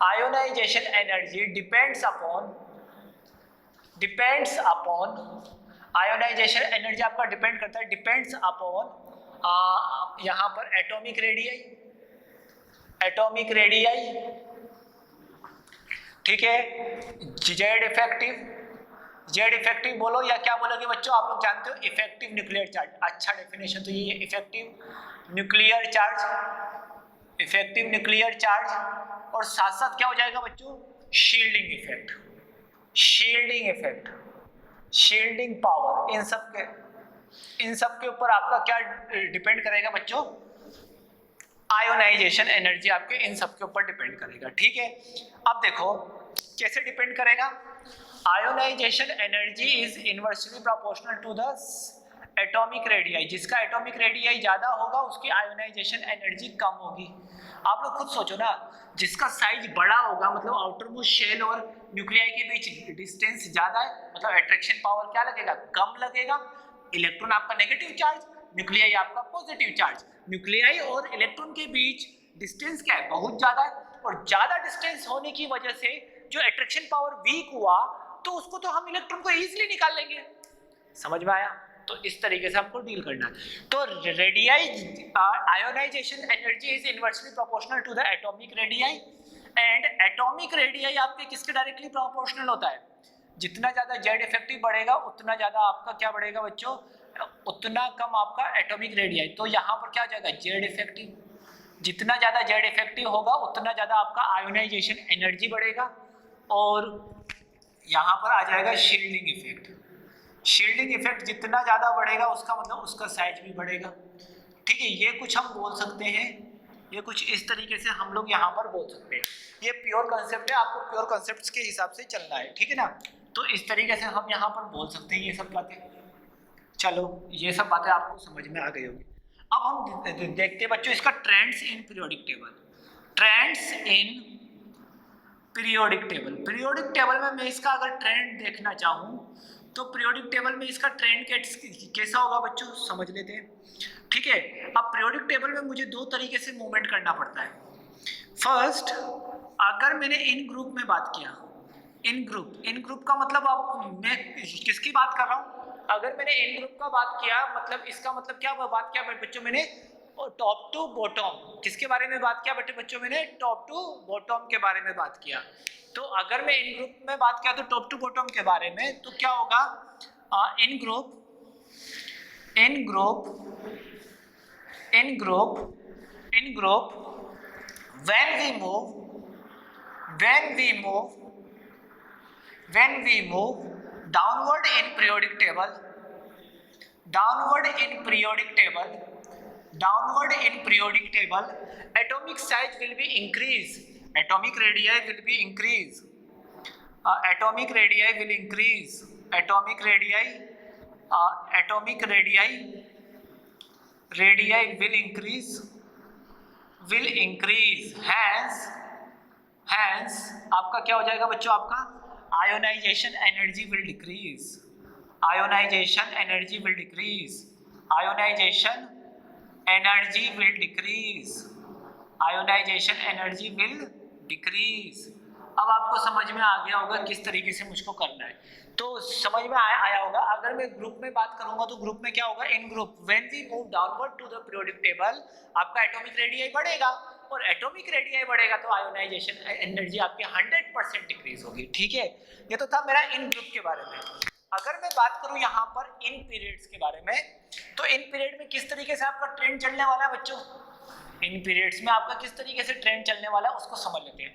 ionization energy depends upon, depends upon, ionization energy आपका डिपेंड करता है, डिपेंड्स अपॉन यहां पर एटॉमिक रेडियाई, एटॉमिक रेडियाई, ठीक है, जेड इफेक्टिव, जेड इफेक्टिव बोलो या क्या बोलोगे बच्चों, आप लोग जानते हो इफेक्टिव न्यूक्लियर चार्ज। अच्छा डेफिनेशन तो ये effective nuclear charge, effective nuclear charge, और साथ साथ क्या हो जाएगा बच्चों, shielding effect, shielding effect, shielding power, इन सब के ऊपर आपका क्या डिपेंड करेगा बच्चों, आयोनाइजेशन एनर्जी आपके इन सब के ऊपर डिपेंड करेगा। ठीक है, अब देखो कैसे डिपेंड करेगा। Ionization energy is inversely proportional to the atomic radii, जिसका एटॉमिक रेडियाई ज्यादा होगा उसकी आयोनाइजेशन एनर्जी कम होगी। आप लोग खुद सोचो ना, जिसका साइज बड़ा होगा मतलब आउटरमोस्ट शेल और न्यूक्लियाई के बीच डिस्टेंस ज्यादा है, मतलब अट्रैक्शन पावर क्या लगेगा, कम लगेगा। इलेक्ट्रॉन आपका नेगेटिव चार्ज, न्यूक्लियाई आपका पॉजिटिव चार्ज, न्यूक्लियाई और इलेक्ट्रॉन के बीच डिस्टेंस क्या है, बहुत ज्यादा है, और ज्यादा डिस्टेंस होने की वजह से जो अट्रैक्शन पावर वीक हुआ तो उसको तो हम इलेक्ट्रॉन को इजीली निकाल लेंगे। समझ में आया? तो इस तरीके से हमको डील करना है। तो radii, ionization energy is inversely proportional to the atomic radii, and atomic radii आपके किसके डायरेक्टली प्रोपोर्शनल होता है, जितना ज्यादा जेड इफेक्टिव बढ़ेगा उतना ज्यादा आपका क्या बढ़ेगा बच्चों, उतना कम आपका एटॉमिक रेडियाई। तो यहाँ पर क्या हो जाएगा, जेड इफेक्टिव, जितना ज्यादा जेड इफेक्टिव होगा उतना ज्यादा आपका आयोनाइजेशन एनर्जी बढ़ेगा, और यहाँ पर आ जाएगा शील्डिंग इफेक्ट। शील्डिंग इफेक्ट जितना ज्यादा बढ़ेगा उसका मतलब उसका साइज भी बढ़ेगा। ठीक है, ये कुछ हम बोल सकते हैं, ये कुछ इस तरीके से हम लोग यहाँ पर बोल सकते हैं। ये प्योर कंसेप्ट है, आपको प्योर कंसेप्ट के हिसाब से चलना है, ठीक है ना। तो इस तरीके से हम यहाँ पर बोल सकते हैं ये सब बातें। चलो, ये सब बातें आपको समझ में आ गई होगी। अब हम देखते हैं बच्चों इसका trends in periodic table, trends in periodic table. Periodic table में मैं इसका अगर ट्रेंड देखना चाहूँ तो पीरियोडिक टेबल में इसका ट्रेंड कैसा होगा बच्चों, समझ लेते हैं। ठीक है, अब पीरियोडिक टेबल में मुझे दो तरीके से मूवमेंट करना पड़ता है। फर्स्ट, अगर मैंने इन ग्रुप में बात किया, इन ग्रुप का मतलब अब मैं किसकी बात कर रहा हूँ, अगर मैंने इन ग्रुप का बात किया मतलब इसका मतलब क्या बात किया बच्चों, मैंने टॉप टू बॉटम, किसके बारे में बात किया बच्चों, मैंने टॉप टू बॉटम के बारे में बात किया। तो अगर मैं इन ग्रुप में बात किया तो टॉप टू बॉटम के बारे में, तो क्या होगा, in group when we move downward in periodic table, atomic size will be increase, atomic radii will be increase, atomic radii will increase, atomic radii will increase, hence आपका क्या हो जाएगा बच्चों, आपका ionization energy will decrease, ionization energy will decrease, ionization energy will decrease, ionization energy will decrease. अब आपको समझ में आ गया होगा किस तरीके से मुझको करना है, तो समझ में आया होगा। अगर मैं ग्रुप में बात करूंगा तो ग्रुप में क्या होगा, in group when we move downward to the periodic table आपका एटॉमिक रेडियाई बढ़ेगा, और एटॉमिक रेडियाई बढ़ेगा तो आयोनाइजेशन एनर्जी आपकी 100% डिक्रीज होगी। ठीक है, ये तो था मेरा इन ग्रुप के बारे में। अगर मैं बात करूं यहाँ पर इन पीरियड्स के बारे में, तो इन पीरियड में किस तरीके से आपका ट्रेंड चलने वाला है बच्चों, इन पीरियड्स में आपका किस तरीके से ट्रेंड चलने वाला है उसको समझ लेते हैं।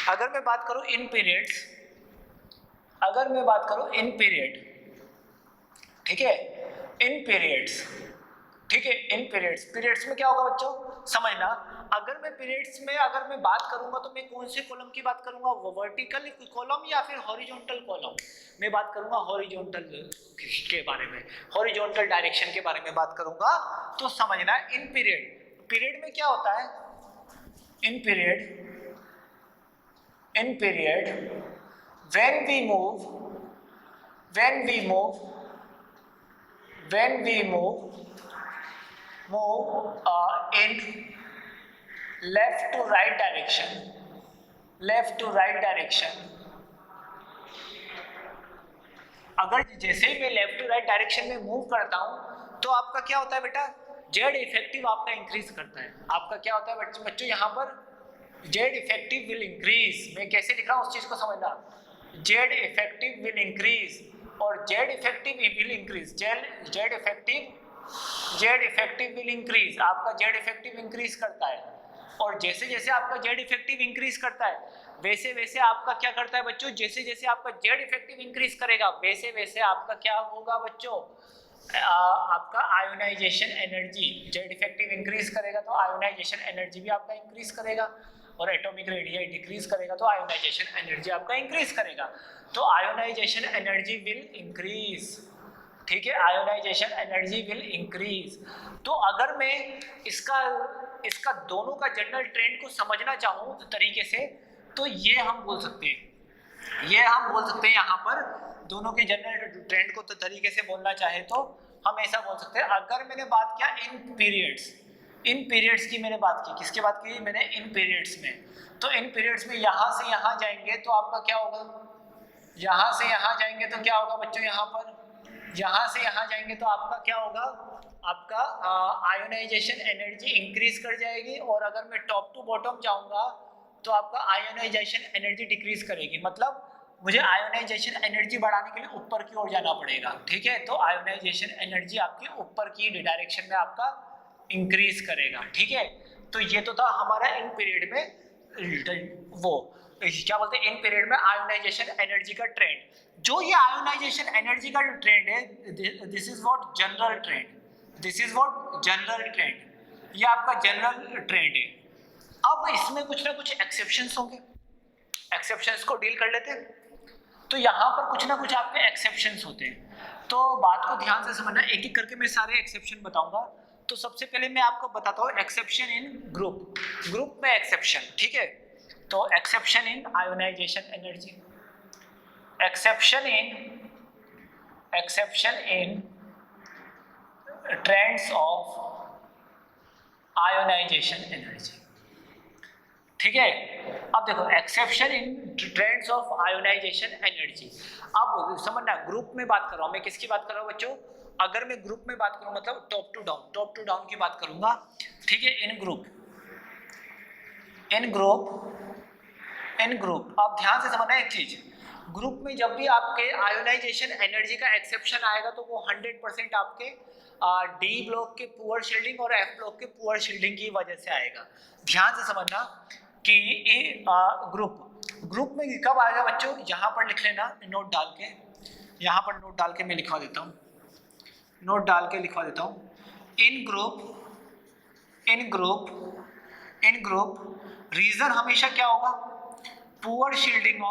अगर मैं बात करूं इन पीरियड्स, अगर मैं बात करूं इन पीरियड, ठीक है, इन पीरियड्स, ठीक है, इन पीरियड्स, पीरियड्स में क्या होगा बच्चों समझना, अगर मैं पीरियड्स में अगर मैं बात करूंगा तो मैं कौन से कॉलम की बात करूंगा, वर्टिकल कॉलम या फिर हॉरिजॉन्टल कॉलम, मैं बात करूंगा हॉरिजॉन्टल के बारे में, हॉरिजॉन्टल डायरेक्शन के बारे में बात करूंगा। तो समझना इन पीरियड, पीरियड में क्या होता है, in period, in period when we move, when we move, when we move in left to right direction, left to right direction, अगर जैसे ही मैं लेफ्ट टू राइट डायरेक्शन में मूव करता हूं तो आपका क्या होता है बेटा, जेड इफेक्टिव आपका इंक्रीज करता है, आपका क्या होता है बच्चों यहाँ पर जेड इफेक्टिव विल इंक्रीज, मैं कैसे लिख रहा हूं उस चीज को समझना, जेड इफेक्टिव विल इंक्रीज, और Z effective will increase, Z effective will increase, आपका जेड इफेक्टिव इंक्रीज करता है, और जैसे जैसे आपका जेड इफेक्टिव इंक्रीज करता है वैसे वैसे आपका क्या करता है बच्चों, जैसे जैसे आपका जेड इफेक्टिव इंक्रीज करेगा वैसे वैसे आपका क्या होगा बच्चों, आपका ionization energy, Z effective increase करेगा तो आयोनाइजेशन एनर्जी भी आपका इंक्रीज करेगा, और एटॉमिक रेडियस डिक्रीज करेगा तो आयोनाइजेशन एनर्जी आपका इंक्रीज करेगा, तो आयोनाइजेशन एनर्जी विल इंक्रीज, ठीक है, आयोनाइजेशन एनर्जी विल इंक्रीज। तो अगर मैं इसका दोनों का जनरल ट्रेंड को समझना चाहूँ तो तरीके से, तो ये हम बोल सकते हैं, ये हम बोल सकते हैं यहाँ पर दोनों के जनरल ट्रेंड को तो तरीके से बोलना चाहे तो हम ऐसा बोल सकते हैं। अगर मैंने बात किया इन पीरियड्स, इन पीरियड्स की मैंने बात की, किसकी बात की मैंने, इन पीरियड्स में, तो इन पीरियड्स में यहाँ से यहाँ जाएंगे तो आपका क्या होगा, यहाँ से यहाँ जाएंगे तो क्या होगा बच्चों, यहाँ पर यहाँ से यहाँ जाएंगे तो आपका क्या होगा, आपका आयोनाइजेशन एनर्जी इंक्रीज कर जाएगी, और अगर मैं टॉप टू बॉटम जाऊंगा तो आपका आयोनाइजेशन एनर्जी डिक्रीज करेगी, मतलब मुझे आयोनाइजेशन एनर्जी बढ़ाने के लिए ऊपर की ओर जाना पड़ेगा, ठीक है, तो आयोनाइजेशन एनर्जी आपकी ऊपर की डायरेक्शन में आपका इंक्रीज करेगा, ठीक है। तो ये तो था हमारा इन पीरियड में वो क्या बोलते हैं, इन पीरियड में आयोनाइजेशन एनर्जी का ट्रेंड, जो ये आयोनाइजेशन एनर्जी का ट्रेंड है, this is what general trend, this is what general trend, ये आपका जनरल ट्रेंड है। अब इसमें कुछ ना कुछ एक्सेप्शंस होंगे, एक्सेप्शंस को डील कर लेते हैं। तो यहाँ पर कुछ ना कुछ आपके एक्सेप्शंस होते हैं, तो बात को ध्यान से समझना, एक एक करके मैं सारे एक्सेप्शन बताऊंगा। तो सबसे पहले मैं आपको बताता हूँ एक्सेप्शन इन ग्रुप, ग्रुप में एक्सेप्शन, ठीक है। तो exception in ionization energy, exception in trends of ionization energy, ठीक है। अब देखो exception in trends of ionization energy, अब समझना ग्रुप में बात कर रहा हूँ मैं, किसकी बात कर रहा हूँ बच्चों, अगर मैं ग्रुप में बात करूँ मतलब टॉप टू डाउन की बात करूंगा, ठीक है, इन ग्रुप, अब ध्यान से समझना एक चीज, ग्रुप में जब भी आपके आयोनाइजेशन एनर्जी का एक्सेप्शन आएगा तो वो 100% आपके डी ब्लॉक के पुअर शील्डिंग और एफ ब्लॉक के पुअर शील्डिंग की वजह से आएगा। ध्यान से समझना कि ये ग्रुप में कब आएगा बच्चों, यहाँ पर लिख लेना नोट डाल के, यहाँ पर नोट डाल के मैं लिखवा देता हूँ, नोट डाल के लिखवा देता हूँ, इन ग्रुप रीजन हमेशा क्या होगा, poor shielding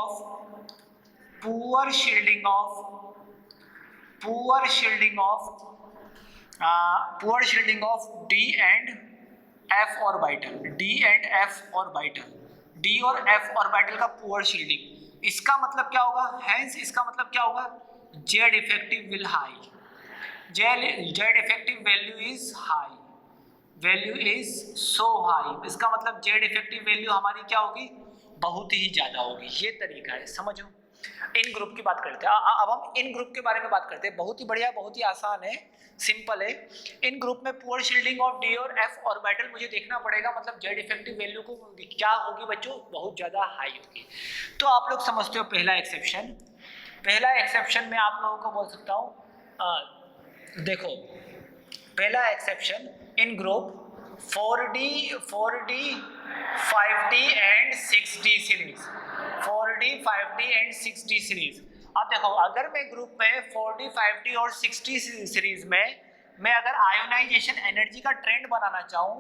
of D and F orbital, D और एफ ऑर्बिटल का पुअर शील्डिंग, इसका मतलब क्या होगा, हेंस इसका मतलब क्या होगा, Z effective will high, Z effective value is so high, इसका मतलब जेड इफेक्टिव वैल्यू हमारी क्या होगी, बहुत ही ज्यादा होगी। ये तरीका है, समझो। इन ग्रुप की बात करते हैं, अब हम इन ग्रुप के बारे में बात करते हैं, बहुत ही बढ़िया, बहुत ही आसान है, सिंपल है। इन ग्रुप में पुअर शील्डिंग ऑफ डी और एफ ऑर्बिटल मुझे देखना पड़ेगा, मतलब जेड इफेक्टिव वैल्यू को क्या होगी बच्चों, बहुत ज्यादा हाई होगी। तो आप लोग समझते हो पहला एक्सेप्शन, पहला एक्सेप्शन मैं आप लोगों को बोल सकता हूँ, देखो पहला exception in group 4D 5D and 6D series, 4D 5D and 6D series. अब देखो अगर मैं ग्रुप में 4D 5D और 6D सीरीज में मैं अगर आयोनाइजेशन एनर्जी का ट्रेंड बनाना चाहूँ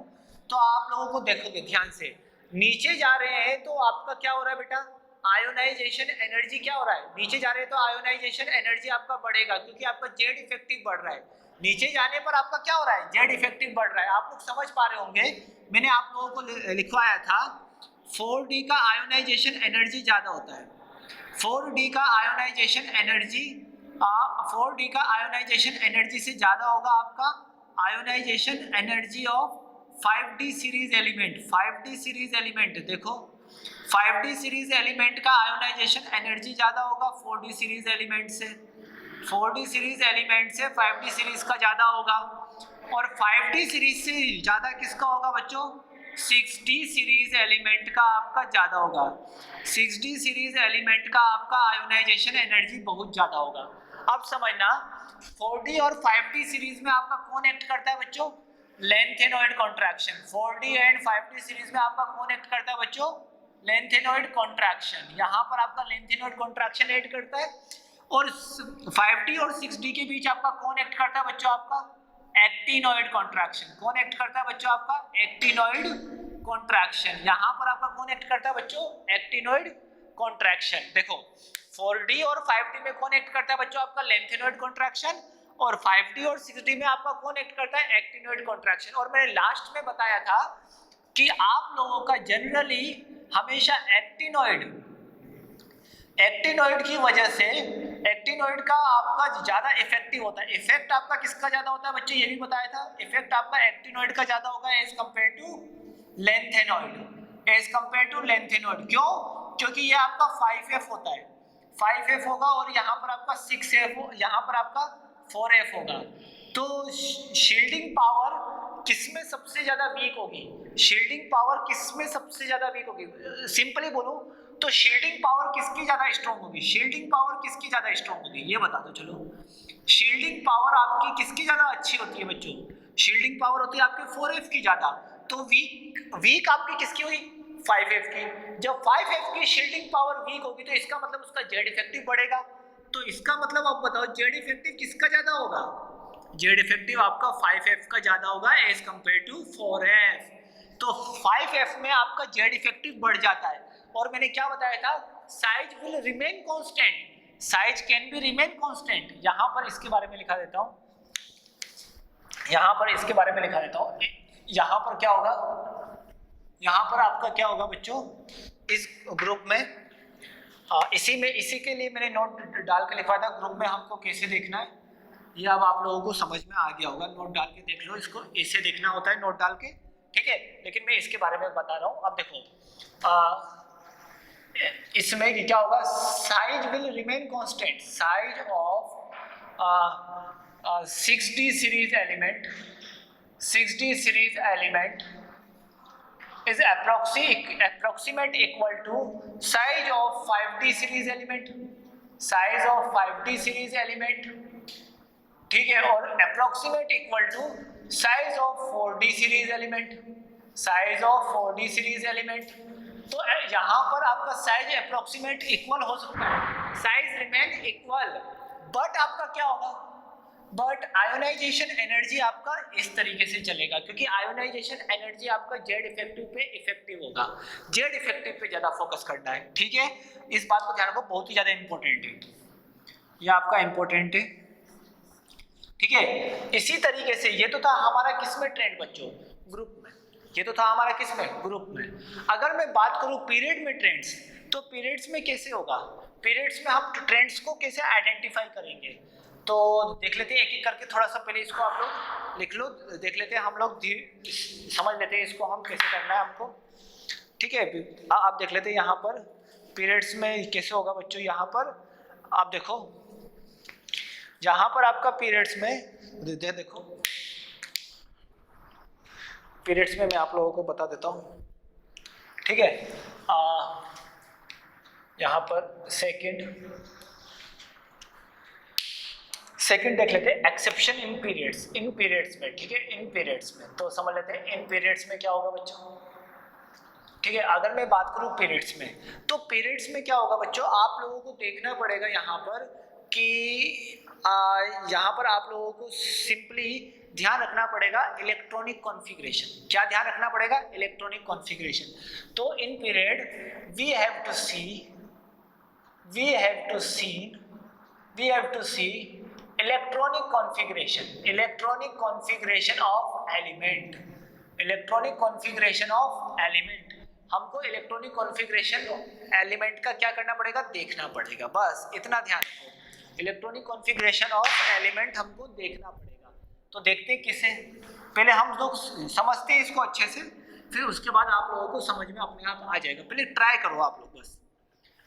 तो आप लोगों को देखोगे ध्यान से, नीचे जा रहे हैं तो आपका क्या हो रहा है बेटा, आयोनाइजेशन एनर्जी क्या हो रहा है, नीचे जा रहे हैं तो आयोनाइजेशन एनर्जी आपका बढ़ेगा क्योंकि आपका जेड इफेक्टिव बढ़ रहा है। नीचे जाने पर आपका क्या हो रहा है, जेड इफेक्टिव बढ़ रहा है। आप लोग समझ पा रहे होंगे, मैंने आप लोगों को लिखवाया था 4D का आयोनाइजेशन एनर्जी ज्यादा होता है, 4D का आयोनाइजेशन एनर्जी 4D का आयोनाइजेशन एनर्जी से ज्यादा होगा आपका ionization energy of 5D series element. 5D series element देखो, 5D सीरीज एलिमेंट का आयोनाइजेशन एनर्जी ज्यादा होगा 4D सीरीज एलिमेंट से, 4D सीरीज एलिमेंट से 5D सीरीज का ज्यादा होगा, और 5D सीरीज से ज्यादा किसका होगा बच्चों, 6D सीरीज एलिमेंट का आपका ज्यादा होगा, 6D सीरीज एलिमेंट का आपका आयोनाइजेशन एनर्जी बहुत ज्यादा होगा। अब समझना 4D और 5D सीरीज में आपका कौन एक्ट करता है बच्चों, lanthanoid contraction. 4D and 5D series में आपका कौन एक्ट करता है बच्चों, लेंथेनॉइड कॉन्ट्रैक्शन। यहाँ पर आपका लेंथेनॉइड कॉन्ट्रैक्शन एक्ट करता है, और 5D और 6D के बीच आपका कौन एक्ट करता है बच्चों, आपका एक्टिनॉइड कॉन्ट्रैक्शन। कौन एक्ट करता है बच्चों, आपका एक्टिनॉइड कॉन्ट्रैक्शन। यहाँ पर आपका कौन एक्ट करता है बच्चों, एक्टिनॉइड कॉन्ट्रैक्शन। देखो 4D और 5D में कौन एक्ट करता है बच्चों, आपका लेंथेनॉइड कॉन्ट्रैक्शन, और 5D और 6D में आपका कौन एक्ट करता है, एक्टिनॉइड कॉन्ट्रैक्शन। और मैंने लास्ट में बताया था कि आप लोगों का जनरली हमेशा एक्टिनॉइड की वजह से एक्टिनॉइड का आपका ज्यादा इफेक्टिव होता है। इफेक्ट आपका किसका ज्यादा होता है बच्चों, ये भी बताया था, इफेक्ट आपका एक्टिनॉइड का ज्यादा होगा as compare to lanthanoid, as compare to lanthanoid. क्यों, क्योंकि ये आपका 5F होता है, 5F होगा, और यहाँ पर आपका 6F हो, यहाँ पर आपका 4F होगा। तो शील्डिंग पावर किसमें सबसे ज्यादा वीक होगी, शील्डिंग पावर किसमें सबसे ज्यादा वीक होगी, सिंपली बोलूं तो शील्डिंग पावर किसकी ज्यादा स्ट्रॉन्ग होगी, शील्डिंग पावर किसकी ज्यादा स्ट्रॉन्ग होगी, ये बता दो। चलो शील्डिंग पावर आपकी किसकी ज्यादा अच्छी होती है बच्चों, शील्डिंग पावर होती है आपके 4F की ज्यादा। तो वीक आपकी किसकी हुई, 5F की। जब 5F की शील्डिंग पावर वीक होगी तो इसका मतलब उसका जेड इफेक्टिव बढ़ेगा। तो इसका मतलब आप बताओ जेड इफेक्टिव किसका ज्यादा होगा, जेड इफेक्टिव आपका 5F का ज्यादा होगा एज कंपेयर टू 4F। तो 5F में आपका जेड इफेक्टिव बढ़ जाता है। और मैंने क्या बताया था, size will remain constant, size can be remain constant. यहां पर इसके बारे में लिखा देता हूं, यहां पर इसके बारे में लिखा देता हूं। यहां पर क्या होगा, यहां पर आपका क्या होगा बच्चों, इस ग्रुप में इसी के लिए मैंने नोट डाल के लिखा था, ग्रुप में हमको कैसे देखना है ये अब आप लोगों को समझ में आ गया होगा। नोट डाल के देख लो, इसको ऐसे देखना होता है नोट डाल के, ठीक है। लेकिन मैं इसके बारे में बता रहा हूँ। अब देखो इसमें क्या होगा, size will remain constant, size of 6D series element, 6D series element is approximate equal to size of 5D series element, size of 5D series element, ठीक है। और approximate equal to size of 4D series element, size of 4D series element। तो यहाँ पर आपका size approximate equal हो सकता है, साइज रिमेन इक्वल, बट आपका क्या होगा, बट आयोनाइजेशन एनर्जी आपका इस तरीके से चलेगा, क्योंकि आयोनाइजेशन एनर्जी आपका जेड इफेक्टिव पे इफेक्टिव होगा, जेड इफेक्टिव पे ज्यादा फोकस करना है, ठीक है। इस बात को ध्यान रखो, बहुत ही ज्यादा इंपॉर्टेंट है, ये आपका इंपॉर्टेंट है, ठीक है। इसी तरीके से ये तो था हमारा किसमें ट्रेंड बच्चों, ग्रुप में, ये तो था हमारा किसमें, ग्रुप में। अगर मैं बात करूं पीरियड में ट्रेंड्स, तो पीरियड्स में कैसे होगा, पीरियड्स में हम ट्रेंड्स को कैसे आइडेंटिफाई करेंगे, तो देख लेते हैं एक एक करके। थोड़ा सा पहले इसको आप लोग लिख लो, देख लेते हैं हम लोग, समझ लेते हैं इसको हम कैसे करना है हमको, ठीक है। आप देख लेते हैं यहाँ पर पीरियड्स में कैसे होगा बच्चों। यहाँ पर आप देखो, जहाँ पर आपका पीरियड्स में देखो, पीरियड्स में मैं आप लोगों को बता देता हूँ, ठीक है। यहाँ पर सेकंड, सेकंड देख लेते हैं एक्सेप्शन इन पीरियड्स में, ठीक है, इन पीरियड्स में। तो समझ लेते हैं इन पीरियड्स में क्या होगा बच्चों, ठीक है। अगर मैं बात करूं पीरियड्स में, तो पीरियड्स में क्या होगा बच्चों, आप लोगों को देखना पड़ेगा यहाँ पर कि यहाँ पर आप लोगों को सिंपली ध्यान रखना पड़ेगा इलेक्ट्रॉनिक कॉन्फ़िगरेशन। क्या ध्यान रखना पड़ेगा, इलेक्ट्रॉनिक कॉन्फ़िगरेशन। तो in period we have to see electronic configuration of element. हमको इलेक्ट्रॉनिक कॉन्फ़िगरेशन एलिमेंट का क्या करना पड़ेगा, देखना पड़ेगा। बस इतना ध्यान रखो, इलेक्ट्रॉनिक कॉन्फ़िगरेशन ऑफ एलिमेंट हमको देखना पड़ेगा। तो देखते हैं किसे, पहले हम लोग समझते हैं इसको अच्छे से, फिर उसके बाद आप लोगों को समझ में अपने आप आ जाएगा। पहले ट्राई करो आप लोग बस।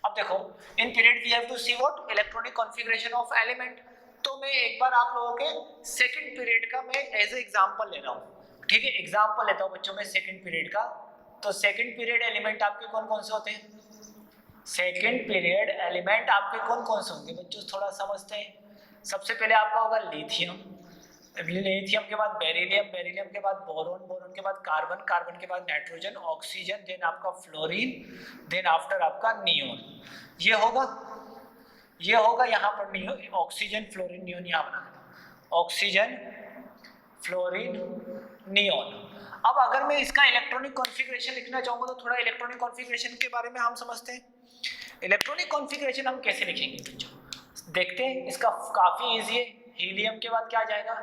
अब देखो in period we have to see what, electronic configuration of element. तो मैं एक बार आप लोगों के सेकंड पीरियड का मैं एज ए एग्जांपल ले रहा हूँ, ठीक है। एग्जांपल लेता हूँ बच्चों मैं सेकंड पीरियड का। तो सेकंड पीरियड एलिमेंट आपके कौन कौन से होते हैं, सेकंड पीरियड एलिमेंट आपके कौन कौन से होंगे बच्चों, थोड़ा समझते हैं। सबसे पहले आपका होगा लिथियम, लिथियम के बाद बेरिलियम, बेरिलियम के बाद बोरोन, बोरोन के बाद कार्बन, कार्बन के बाद नाइट्रोजन, ऑक्सीजन, देन आपका फ्लोरीन, देन आफ्टर आपका नियोन। ये होगा यहाँ पर नियोन, ऑक्सीजन फ्लोरीन नियोन, यहाँ बना ऑक्सीजन फ्लोरीन नियोन। अब अगर मैं इसका इलेक्ट्रॉनिक कॉन्फ़िगरेशन लिखना चाहूंगा तो थोड़ा इलेक्ट्रॉनिक कॉन्फ़िगरेशन के बारे में हम समझते हैं। इलेक्ट्रॉनिक कॉन्फ़िगरेशन हम कैसे लिखेंगे बच्चों, देखते हैं। इसका काफी इजी है। हीलियम के बाद क्या आ जाएगा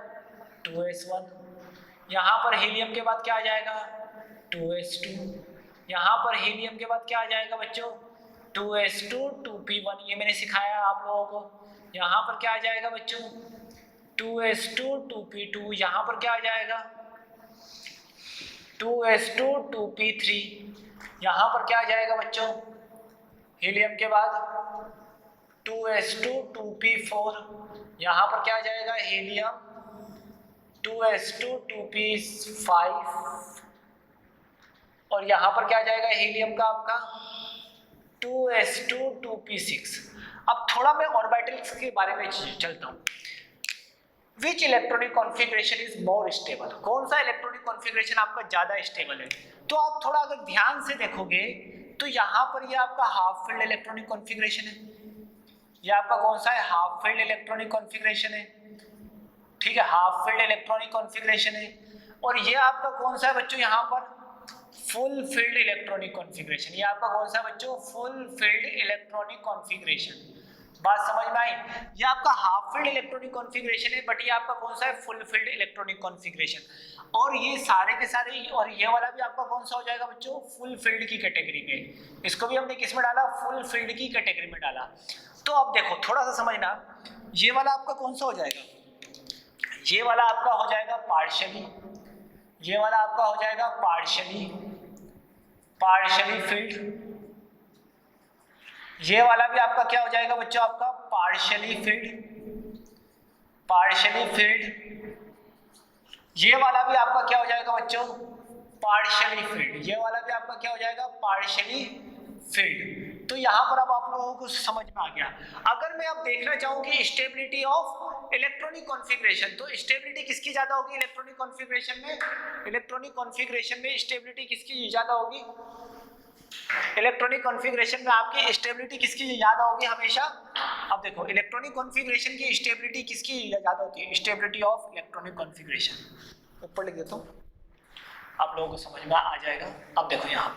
2s1, यहाँ पर हीलियम के बाद क्या आ जाएगा 2s2, यहाँ पर हीलियम के बाद क्या आ जाएगा बच्चों 2s2 2p1, ये मैंने सिखाया आप लोगों को। यहाँ पर क्या आ जाएगा बच्चों 2s2 2p2, यहाँ पर क्या आ जाएगा 2s2 2p3, यहाँ पर क्या आ जाएगा बच्चों हीलियम के बाद 2s2 2p4, यहाँ पर क्या आ जाएगा हीलियम 2s2 2p5, और यहाँ पर क्या आ जाएगा हीलियम का आपका 2s2 2p6। अब थोड़ा मैं ऑर्बिटल्स के बारे में चलता हूँ। Which electronic configuration is more stable? कौन सा इलेक्ट्रॉनिक कॉन्फ़िगरेशन आपका ज्यादा स्टेबल है? तो आप थोड़ा अगर ध्यान से देखोगे तो यहाँ पर ये आपका हाफ फील्ड इलेक्ट्रॉनिक कॉन्फ़िगरेशन है। ये आपका कौन सा है, हाफ फील्ड इलेक्ट्रॉनिक कॉन्फ़िगरेशन है, ठीक है, हाफ फील्ड इलेक्ट्रॉनिक कॉन्फ़िगरेशन है। और ये आपका कौन सा है बच्चों, यहाँ पर फुल फील्ड इलेक्ट्रॉनिक कॉन्फ़िगरेशन। ये आपका कौन सा है बच्चों, फुल फील्ड इलेक्ट्रॉनिक कॉन्फ़िगरेशन। बात समझ में आई? ये आपका हाफ फील्ड इलेक्ट्रॉनिक कॉन्फ़िगरेशन है, बट ये आपका कौन सा है, फुल फील्ड इलेक्ट्रॉनिक कॉन्फ़िगरेशन। और ये सारे के सारे, और ये वाला भी आपका कौन सा हो जाएगा बच्चों, फुल फील्ड की कैटेगरी में। इसको भी हमने किस में डाला, फुल फील्ड की कैटेगरी में डाला। तो अब देखो थोड़ा सा समझना, ये वाला आपका कौन सा हो जाएगा, ये वाला आपका हो जाएगा पार्शियली, ये वाला आपका हो जाएगा पार्शियली फील्ड, ये वाला भी आपका क्या हो जाएगा बच्चों, आपका पार्शियली फील्ड, ये वाला भी आपका क्या हो जाएगा बच्चों, पार्शियली फील्ड, ये वाला भी आपका क्या हो जाएगा, पार्शियली फील्ड। तो यहाँ पर अब आप लोगों को समझ में आ गया। अगर मैं अब देखना चाहूँ कि स्टेबिलिटी ऑफ इलेक्ट्रॉनिक कॉन्फ़िगरेशन, तो स्टेबिलिटी किसकी ज्यादा होगी इलेक्ट्रॉनिक कॉन्फ़िगरेशन में, इलेक्ट्रॉनिक कॉन्फ़िगरेशन में स्टेबिलिटी किसकी ज्यादा होगी, इलेक्ट्रॉनिक कॉन्फ़िगरेशन में आपकी स्टेबिलिटी किसकी ज्यादा होगी हमेशा। अब देखो इलेक्ट्रॉनिक कॉन्फ़िगरेशन की स्टेबिलिटी किसकी ज्यादा होती है, स्टेबिलिटी ऑफ इलेक्ट्रॉनिक कॉन्फ़िगरेशन। ऊपर लिख देता हूँ, आप लोगों को समझ में आ जाएगा। अब देखो यहाँ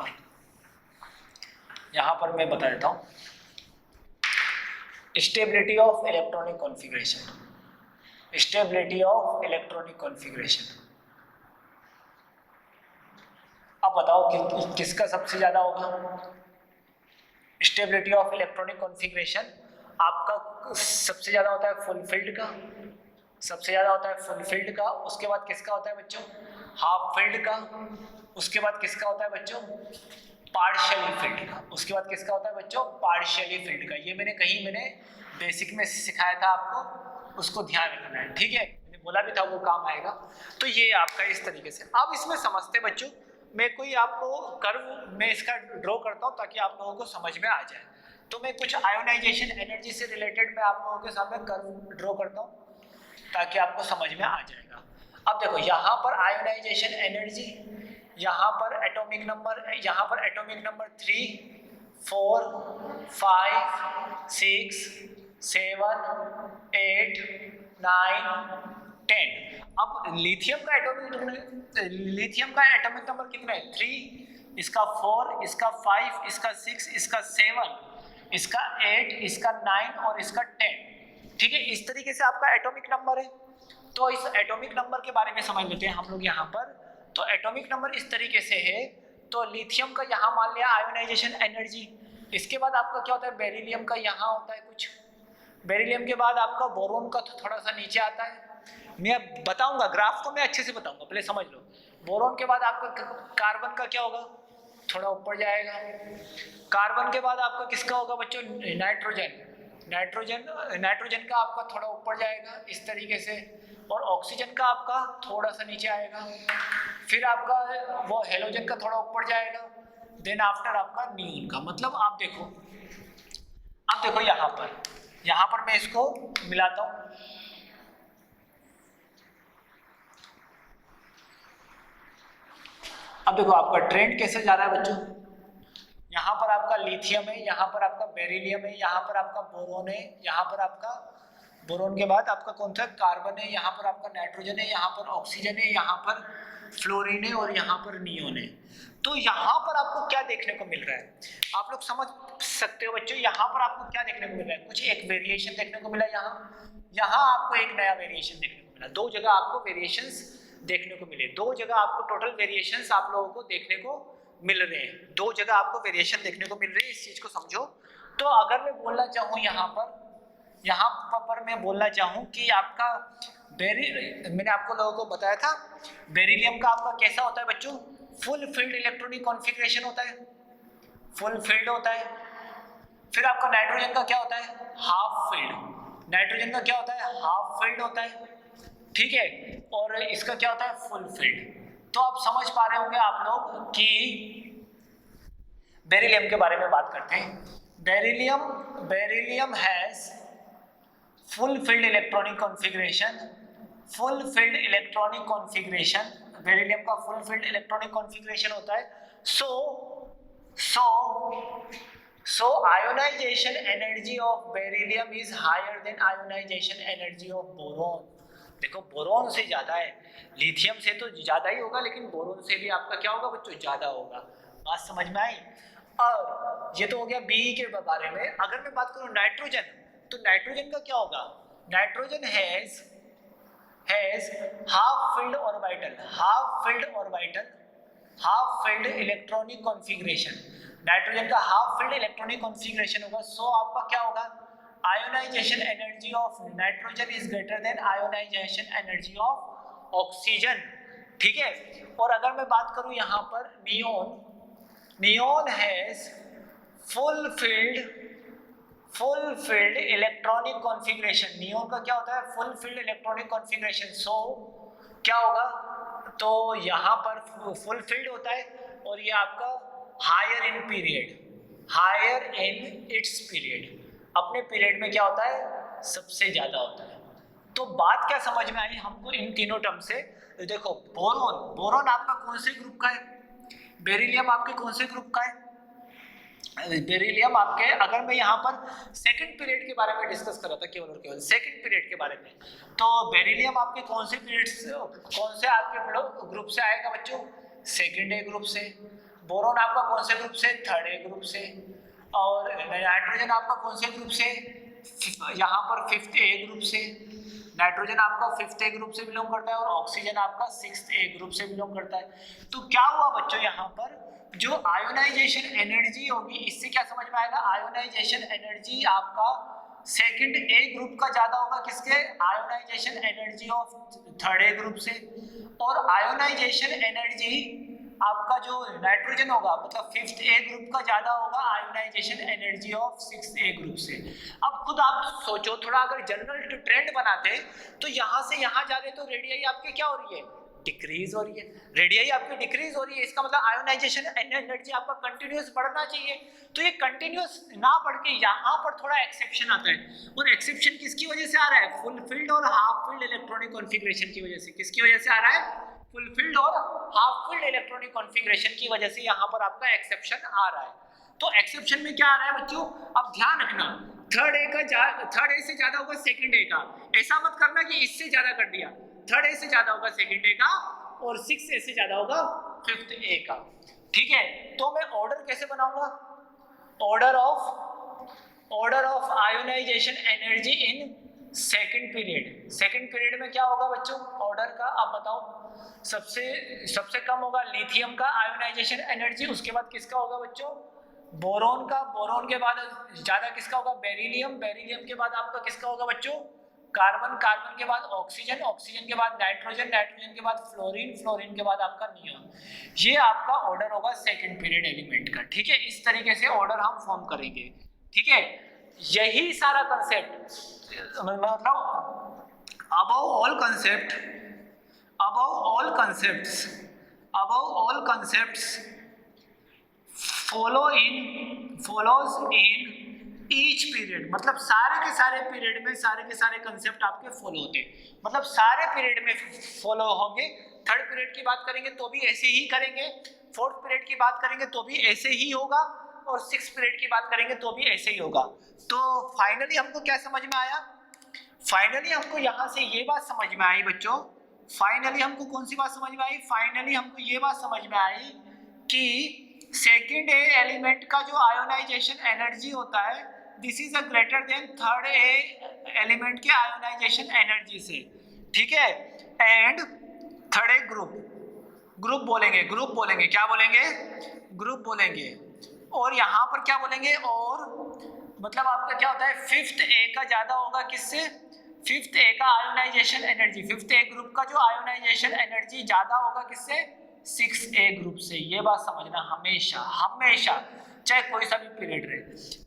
पर मैं बता देता हूँ stability of electronic configuration, stability of electronic configuration. अब बताओ कि किसका सबसे ज्यादा होगा, स्टेबिलिटी ऑफ इलेक्ट्रॉनिक कॉन्फ़िगरेशन आपका सबसे ज्यादा होता है फुल फील्ड का, सबसे ज्यादा होता है फुल फील्ड का। उसके बाद किसका होता है बच्चों, हाफ फील्ड का। उसके बाद किसका होता है बच्चों, पार्शियली फील्ड का। उसके बाद किसका होता है बच्चों, पार्शियली फील्ड का। ये मैंने बेसिक में सिखाया था आपको, उसको ध्यान रखना है, ठीक है, मैंने बोला भी था वो काम आएगा। तो ये आपका इस तरीके से। अब इसमें समझते बच्चों, मैं कोई आपको कर्व मैं इसका ड्रॉ करता हूँ ताकि आप लोगों को समझ में आ जाए। तो मैं कुछ आयोनाइजेशन एनर्जी से रिलेटेड मैं आप लोगों के सामने कर्व ड्रॉ करता हूँ। ताकि आपको समझ में आ जाएगा। अब देखो यहाँ पर आयोनाइजेशन एनर्जी, यहाँ पर एटॉमिक नंबर, यहाँ पर एटॉमिक नंबर 3, 4, 5, 6, 7, 8, 9, 10। अब लिथियम का एटॉमिक नंबर कितना है? 3, इसका 4, इसका 5, इसका 6, इसका 7, इसका 8, इसका 9 और इसका 10। ठीक है, इस तरीके से आपका एटॉमिक नंबर है। तो इस एटॉमिक नंबर के बारे में समझ लेते हैं हम लोग यहाँ पर। तो एटॉमिक नंबर इस तरीके से है। तो लिथियम का यहाँ मान लिया आयोनाइजेशन एनर्जी। इसके बाद आपका क्या होता है? बेरिलियम का यहाँ होता है कुछ। बेरिलियम के बाद आपका बोरोन का थोड़ा सा नीचे आता है। मैं बताऊंगा, ग्राफ को मैं अच्छे से बताऊंगा, पहले समझ लो। बोरोन के बाद आपका कार्बन का क्या होगा? थोड़ा ऊपर जाएगा। कार्बन के बाद आपका किसका होगा बच्चों? नाइट्रोजन। नाइट्रोजन का आपका थोड़ा ऊपर जाएगा इस तरीके से, और ऑक्सीजन का आपका थोड़ा सा नीचे आएगा। फिर आपका वो हेलोजन का थोड़ा ऊपर जाएगा। देन आफ्टर आपका नियोन का। मतलब आप देखो, अब देखो यहाँ पर मैं इसको मिलाता हूँ। अब देखो आपका ट्रेंड कैसे जा रहा है बच्चों। यहाँ पर आपका लिथियम है, यहाँ पर आपका बेरिलियम है, यहाँ पर आपका बोरोन है, यहाँ पर आपका बोरोन के बाद आपका कौन सा? कार्बन है, यहाँ पर आपका नाइट्रोजन है, यहाँ पर ऑक्सीजन है, यहाँ पर फ्लोरीन है और यहाँ पर नियोन है। तो यहाँ पर आपको क्या देखने को मिल रहा है? आप लोग समझ सकते हो बच्चों, यहाँ पर आपको क्या देखने को मिल रहा है? कुछ एक वेरिएशन देखने को मिला। यहाँ आपको एक नया वेरिएशन देखने को मिला। दो जगह आपको वेरिएशंस देखने को मिले। दो जगह आपको टोटल वेरिएशंस आप लोगों को देखने को मिल रहे हैं। दो जगह आपको वेरिएशन देखने को मिल रहे हैं, इस चीज को समझो। तो अगर मैं बोलना चाहूँ यहाँ पर मैं बोलना चाहूँ कि आपका मैंने आपको लोगों को बताया था बेरिलियम का आपका कैसा होता है बच्चों? फुल फील्ड इलेक्ट्रॉनिक कॉन्फ़िगरेशन होता है, फुल फील्ड होता है। फिर आपका नाइट्रोजन का क्या होता है? Half field. नाइट्रोजन का क्या होता है? हाफ फील्ड होता है। ठीक है, और इसका क्या होता है? Full field. तो आप समझ पा रहे होंगे आप लोग कि बेरिलियम के बारे में बात करते हैं। Beryllium has full filled electronic configuration. Full filled electronic configuration, beryllium का फुल फील्ड इलेक्ट्रॉनिक कॉन्फ़िगरेशन होता है। So ionization energy of beryllium is higher than ionization energy of boron. देखो बोरोन से ज्यादा है, लिथियम से तो ज्यादा ही होगा, लेकिन बोरोन से भी आपका क्या होगा बच्चों? ज्यादा होगा। बात समझ में आई? और ये तो हो गया बी के बारे में। अगर मैं बात करूं नाइट्रोजन, तो नाइट्रोजन का क्या होगा? Nitrogen has half filled orbital, half filled electronic configuration. Nitrogen का हाफ फील्ड इलेक्ट्रॉनिक कॉन्फ़िगरेशन होगा। सो आपका क्या होगा? Ionisation energy of nitrogen is greater than ionisation energy of oxygen. ठीक है, और अगर मैं बात करूं यहाँ पर neon has full filled electronic configuration. Neon का क्या होता है? Full filled electronic configuration. So क्या होगा? तो यहाँ पर फुल फील्ड होता है, और ये आपका हायर इन इट्स पीरियड, अपने पीरियड में क्या होता है? सबसे ज्यादा होता है। तो बात क्या समझ में आई हमको इन तीनों टर्म से? देखो बोरोन आपका कौन से ग्रुप का है? बेरिलियम आपके कौन से ग्रुप का है? बेरिलियम आपके, अगर मैं यहाँ पर सेकंड पीरियड के बारे में डिस्कस कर रहा था, केवल और केवल सेकंड पीरियड के बारे में, तो बेरिलियम आपके कौन से आपके ग्रुप से आएगा बच्चों? सेकंड ए ग्रुप से। बोरोन आपका कौन से ग्रुप से? थर्ड ए ग्रुप से। और नाइट्रोजन आपका कौन से ग्रुप से? यहाँ पर फिफ्थ ए ग्रुप से। नाइट्रोजन आपका फिफ्थ ए ग्रुप से बिलोंग करता है, और ऑक्सीजन आपका सिक्स्थ ए ग्रुप से बिलोंग करता है। तो क्या हुआ बच्चों, यहाँ पर जो आयोनाइजेशन एनर्जी होगी, इससे क्या समझ में आएगा? आयोनाइजेशन एनर्जी आपका सेकंड ए ग्रुप का ज्यादा होगा। किसके? Ionization energy of third A group से। और आयोनाइजेशन एनर्जी आपका जो नाइट्रोजन होगा, मतलब फिफ्थ ए ग्रुप का ज्यादा होगा ionisation energy of sixth A group से। अब खुद आप सोचो, थोड़ा अगर जनरल ट्रेंड बनाते तो यहाँ से यहाँ जा रहे, तो रेडियाई आपके क्या हो रही है? डिक्रीज हो रही है, रेडियाई आपकी डिक्रीज हो रही है, इसका मतलब आयोनाइजेशन एनर्जी आपका कंटिन्यूअस बढ़ना चाहिए। तो ये कंटिन्यूअस ना बढ़ के यहाँ पर थोड़ा एक्सेप्शन आता है, और एक्सेप्शन किसकी वजह से आ रहा है? फुलफिल्ड और हाफ फिल्ड इलेक्ट्रॉनिक कॉन्फ़िगरेशन की वजह से। किसकी वजह से आ रहा है? फुलफिल्ड और हाफ फिल्ड इलेक्ट्रॉनिक कॉन्फ़िगरेशन की वजह से यहाँ पर आपका एक्सेप्शन आ रहा है। तो एक्सेप्शन में क्या आ रहा है बच्चों? अब ध्यान रखना, थर्ड ए से ज्यादा होगा सेकंड ए का, ऐसा मत करना कि इससे ज्यादा कर दिया। थर्ड ए से ज्यादा होगा सेकंड ए का, और 6 ए से ज्यादा होगा फिफ्थ ए का। ठीक है, तो मैं ऑर्डर कैसे बनाऊंगा? Order of ionization energy in second period. Second period में क्या होगा बच्चों ऑर्डर का? आप बताओ। सबसे कम होगा लिथियम का आयोनाइजेशन एनर्जी, उसके बाद किसका होगा बच्चों? बोरोन का। बोरोन के बाद ज्यादा किसका होगा? बेरिलियम। बेरिलियम के बाद आपका किसका होगा बच्चों? कार्बन। कार्बन के बाद ऑक्सीजन। ऑक्सीजन के बाद नाइट्रोजन। नाइट्रोजन के बाद फ्लोरीन। फ्लोरीन के बाद आपका नियोन। ये आपका ऑर्डर होगा सेकंड पीरियड एलिमेंट का। ठीक है, इस तरीके से ऑर्डर हम फॉर्म करेंगे। ठीक है, यही सारा कंसेप्ट मतलब above all concepts follows in each period। मतलब सारे के सारे पीरियड में सारे के सारे कंसेप्ट आपके फॉलो होते हैं, मतलब सारे पीरियड में फॉलो होंगे। थर्ड पीरियड की बात करेंगे तो भी ऐसे ही करेंगे, फोर्थ पीरियड की बात करेंगे तो भी ऐसे ही होगा, और सिक्स पीरियड की बात करेंगे तो भी ऐसे ही होगा। तो फाइनली हमको क्या समझ में आया? फाइनली हमको यहाँ से ये बात समझ में आई बच्चों। फाइनली हमको कौन सी बात समझ में आई? फाइनली हमको ये बात समझ में आई कि सेकेंड ए एलिमेंट का जो आयोनाइजेशन एनर्जी होता है, this is a greater than third A element के आयोनाइजेशन एनर्जी से। ठीक है, एंड थर्ड ए ग्रुप बोलेंगे, क्या बोलेंगे? ग्रुप बोलेंगे। और यहाँ पर क्या बोलेंगे? और मतलब आपका क्या होता है? फिफ्थ ए का ज्यादा होगा किससे? फिफ्थ ए का आयोनाइजेशन एनर्जी, फिफ्थ ए ग्रुप का जो आयोनाइजेशन एनर्जी ज्यादा होगा किससे? 6A ग्रुप से। ये बात समझना हमेशा हमेशा, चाहे कोई सा भी पीरियड रहे।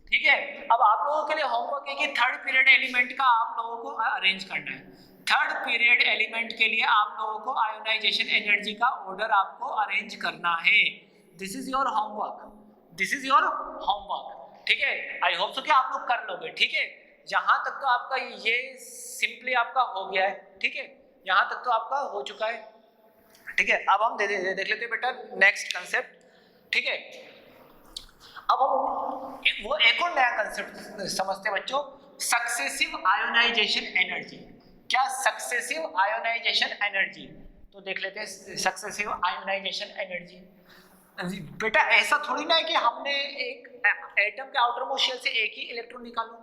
ठीक है, अब आप लोगों के लिए होमवर्क है कि थर्ड पीरियड एलिमेंट का आप लोगों को अरेंज करना है। थर्ड पीरियड एलिमेंट के लिए आप लोगों को आयोनाइजेशन एनर्जी का ऑर्डर आपको अरेंज करना है। This is your homework. ठीक है, आई होप सो कि आप लोग कर लोगे। ठीक है, यहाँ तक तो आपका ये सिंपली आपका हो गया है। ठीक है, यहाँ तक तो आपका हो चुका है। ठीक है, अब हम देख लेते हैं बेटा नेक्स्ट कंसेप्ट। ठीक है, अब हम वो एक और नया कंसेप्ट समझते हैं बच्चों, सक्सेसिव आयोनाइजेशन एनर्जी। क्या? Successive ionization energy. तो देख लेते हैं सक्सेसिव आयोनाइजेशन एनर्जी। बेटा ऐसा थोड़ी ना है कि हमने एक एटम के आउटर मोस्ट शेल से एक ही इलेक्ट्रॉन निकालूं,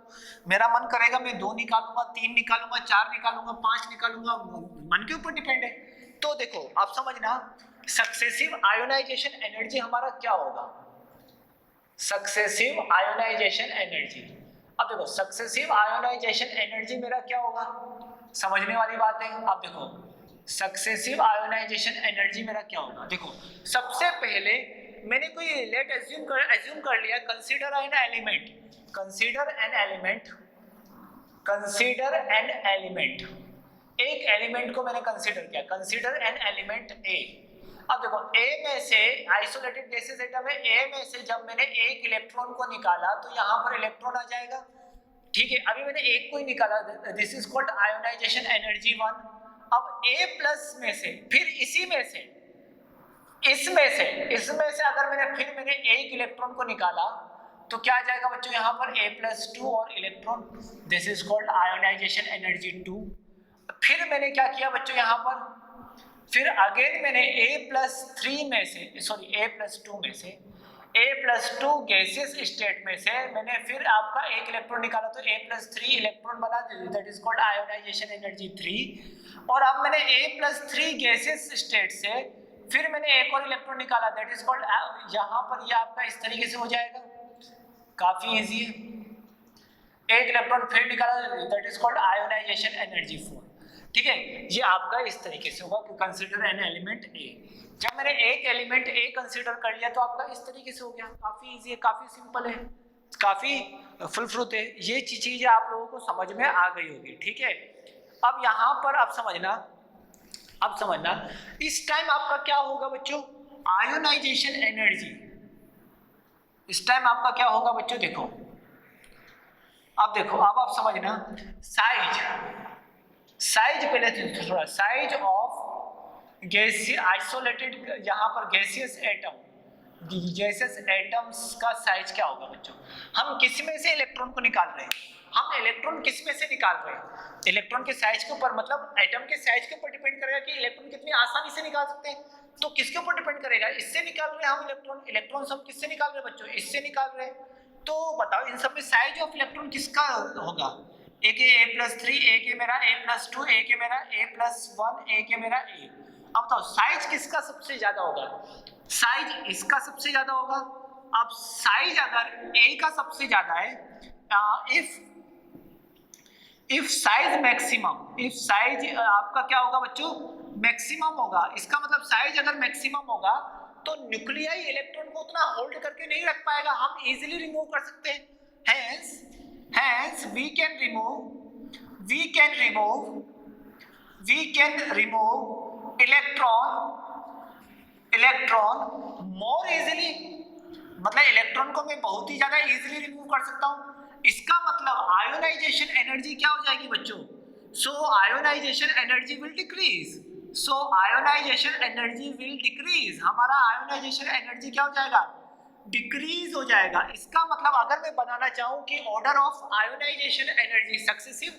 मेरा मन करेगा मैं 2 निकालूंगा, 3 निकालूंगा, 4 निकालूंगा, 5 निकालूंगा, मन के ऊपर डिपेंड है। तो देखो आप समझना, सक्सेसिव आयोनाइजेशन एनर्जी हमारा क्या होगा? Successive ionization energy. अब देखो सक्सेसिव आयोनाइजेशन एनर्जी मेरा क्या होगा? समझने वाली बात है। अब देखो सक्सेसिव आयोनाइजेशन एनर्जी मेरा क्या होगा? देखो सबसे पहले मैंने कोई लेट एज्यूम कर लिया, कंसीडर एन एलिमेंट। एक एलिमेंट को मैंने कंसीडर किया, कंसीडर एन एलिमेंट ए। अब देखो ए में से आइसोलेटेड गैसेस एटम है, ए में से जब मैंने एक इलेक्ट्रॉन को निकाला तो यहाँ पर इलेक्ट्रॉन आ जाएगा। ठीक है, अभी मैंने एक को ही निकाला, this is called ionisation energy 1। अब ए प्लस में से फिर इसमें से अगर मैंने एक इलेक्ट्रॉन को निकाला तो क्या आ जाएगा बच्चों? यहाँ पर A+2 और electron, this is called ionisation energy 2। फिर मैंने क्या किया बच्चों? यहाँ पर फिर अगेन मैंने A+2 गैसियस स्टेट में से मैंने फिर आपका एक इलेक्ट्रॉन निकाला तो A+3 इलेक्ट्रॉन बना, that is called ionisation energy 3। और अब मैंने A+3 गैसियस स्टेट से फिर मैंने एक और इलेक्ट्रॉन निकाला, दैट इज कॉल्ड, यहाँ पर ये आपका इस तरीके से हो जाएगा, काफी इजी है। एक इलेक्ट्रॉन फिर निकाला, that is called ionisation energy 4। ठीक है, ये आपका इस तरीके से होगा कि कंसीडर एन एलिमेंट ए। जब मैंने एक एलिमेंट ए कंसीडर कर लिया तो आपका इस तरीके से हो गया, काफी इजी है, काफी सिंपल है, काफी फुल फ्रूट है। ये चीजें आप लोगों को समझ में आ गई होगी। ठीक है, अब यहाँ पर आप समझना अब समझना, इस टाइम आपका क्या होगा बच्चों, आयोनाइजेशन एनर्जी। इस टाइम आपका क्या होगा बच्चों, देखो अब देखो, अब आप समझना, साइज पहले थोड़ा, साइज ऑफ गैसीय आइसोलेटेड, यहाँ पर गैसियस एटम, गैसियस एटम्स का साइज क्या होगा बच्चों। हम किस में से इलेक्ट्रॉन को निकाल रहे हैं, हम इलेक्ट्रॉन किस में से निकाल रहे हैं, इलेक्ट्रॉन के साइज के ऊपर, मतलब एटम के साइज के ऊपर डिपेंड करेगा कि इलेक्ट्रॉन कितनी आसानी से निकाल सकते हैं। तो किसके ऊपर डिपेंड करेगा, इससे निकाल रहे हैं हम इलेक्ट्रॉन, इलेक्ट्रॉन हम किससे निकाल रहे हैं बच्चों, इससे निकाल रहे हैं। तो बताओ इन सब में साइज ऑफ इलेक्ट्रॉन किसका होगा, एक A+3, एक है मेरा A+2, एक है मेरा A+1, एक है मेरा A। अब बताओ साइज किसका सबसे ज्यादा होगा, साइज इसका सबसे ज्यादा होगा। अब साइज अगर A का सबसे ज्यादा है, if size maximum, if size आपका क्या होगा बच्चों, मैक्सिमम होगा, इसका मतलब साइज अगर मैक्सिमम होगा तो न्यूक्लियाई इलेक्ट्रॉन को उतना होल्ड करके नहीं रख पाएगा, हम इजीली रिमूव कर सकते हैं। Hence we can remove electron more easily, मतलब इलेक्ट्रॉन को मैं बहुत ही ज्यादा इजीली रिमूव कर सकता हूं। इसका मतलब आयोनाइजेशन एनर्जी क्या हो जाएगी बच्चों, सो आयोनाइजेशन एनर्जी विल डिक्रीज, हमारा आयोनाइजेशन एनर्जी क्या हो जाएगा, डिक्रीज हो जाएगा। इसका मतलब अगर मैं बनाना चाहूं कि order of ionization energy, successive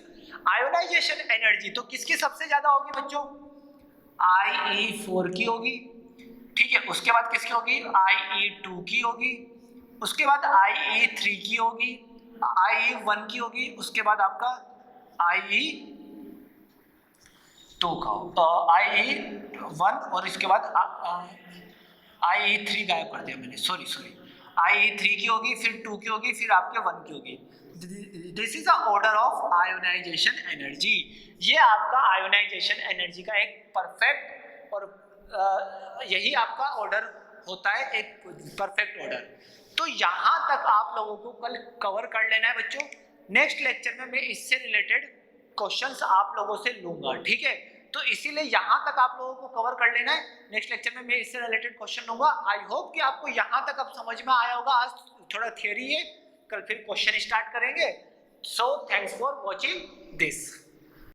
ionization energy, तो किसकी सबसे ज्यादा होगी बच्चों, IE4 की होगी, ठीक है। उसके बाद किसकी होगी, IE2 की होगी, उसके बाद IE3 की होगी, IE1 की होगी, उसके बाद आपका IE2 का, IE1 और इसके बाद IE3 गायब कर दिया मैंने, सॉरी IE3 की होगी, फिर 2 की होगी, फिर आपके 1 की होगी। This is the order of ionization energy. ये आपका आयोनाइजेशन एनर्जी का एक परफेक्ट और यही आपका ऑर्डर होता है, एक परफेक्ट ऑर्डर। तो यहाँ तक आप लोगों को कल कवर कर लेना है बच्चों। नेक्स्ट लेक्चर में मैं इससे रिलेटेड क्वेश्चंस आप लोगों से लूंगा, ठीक है। तो इसीलिए यहाँ तक आप लोगों को कवर कर लेना है, नेक्स्ट लेक्चर में मैं इससे रिलेटेड क्वेश्चन लूंगा। आई होप कि आपको यहाँ तक अब समझ में आया होगा। आज थोड़ा थियरी है, कल फिर क्वेश्चन स्टार्ट करेंगे। So thanks for watching this.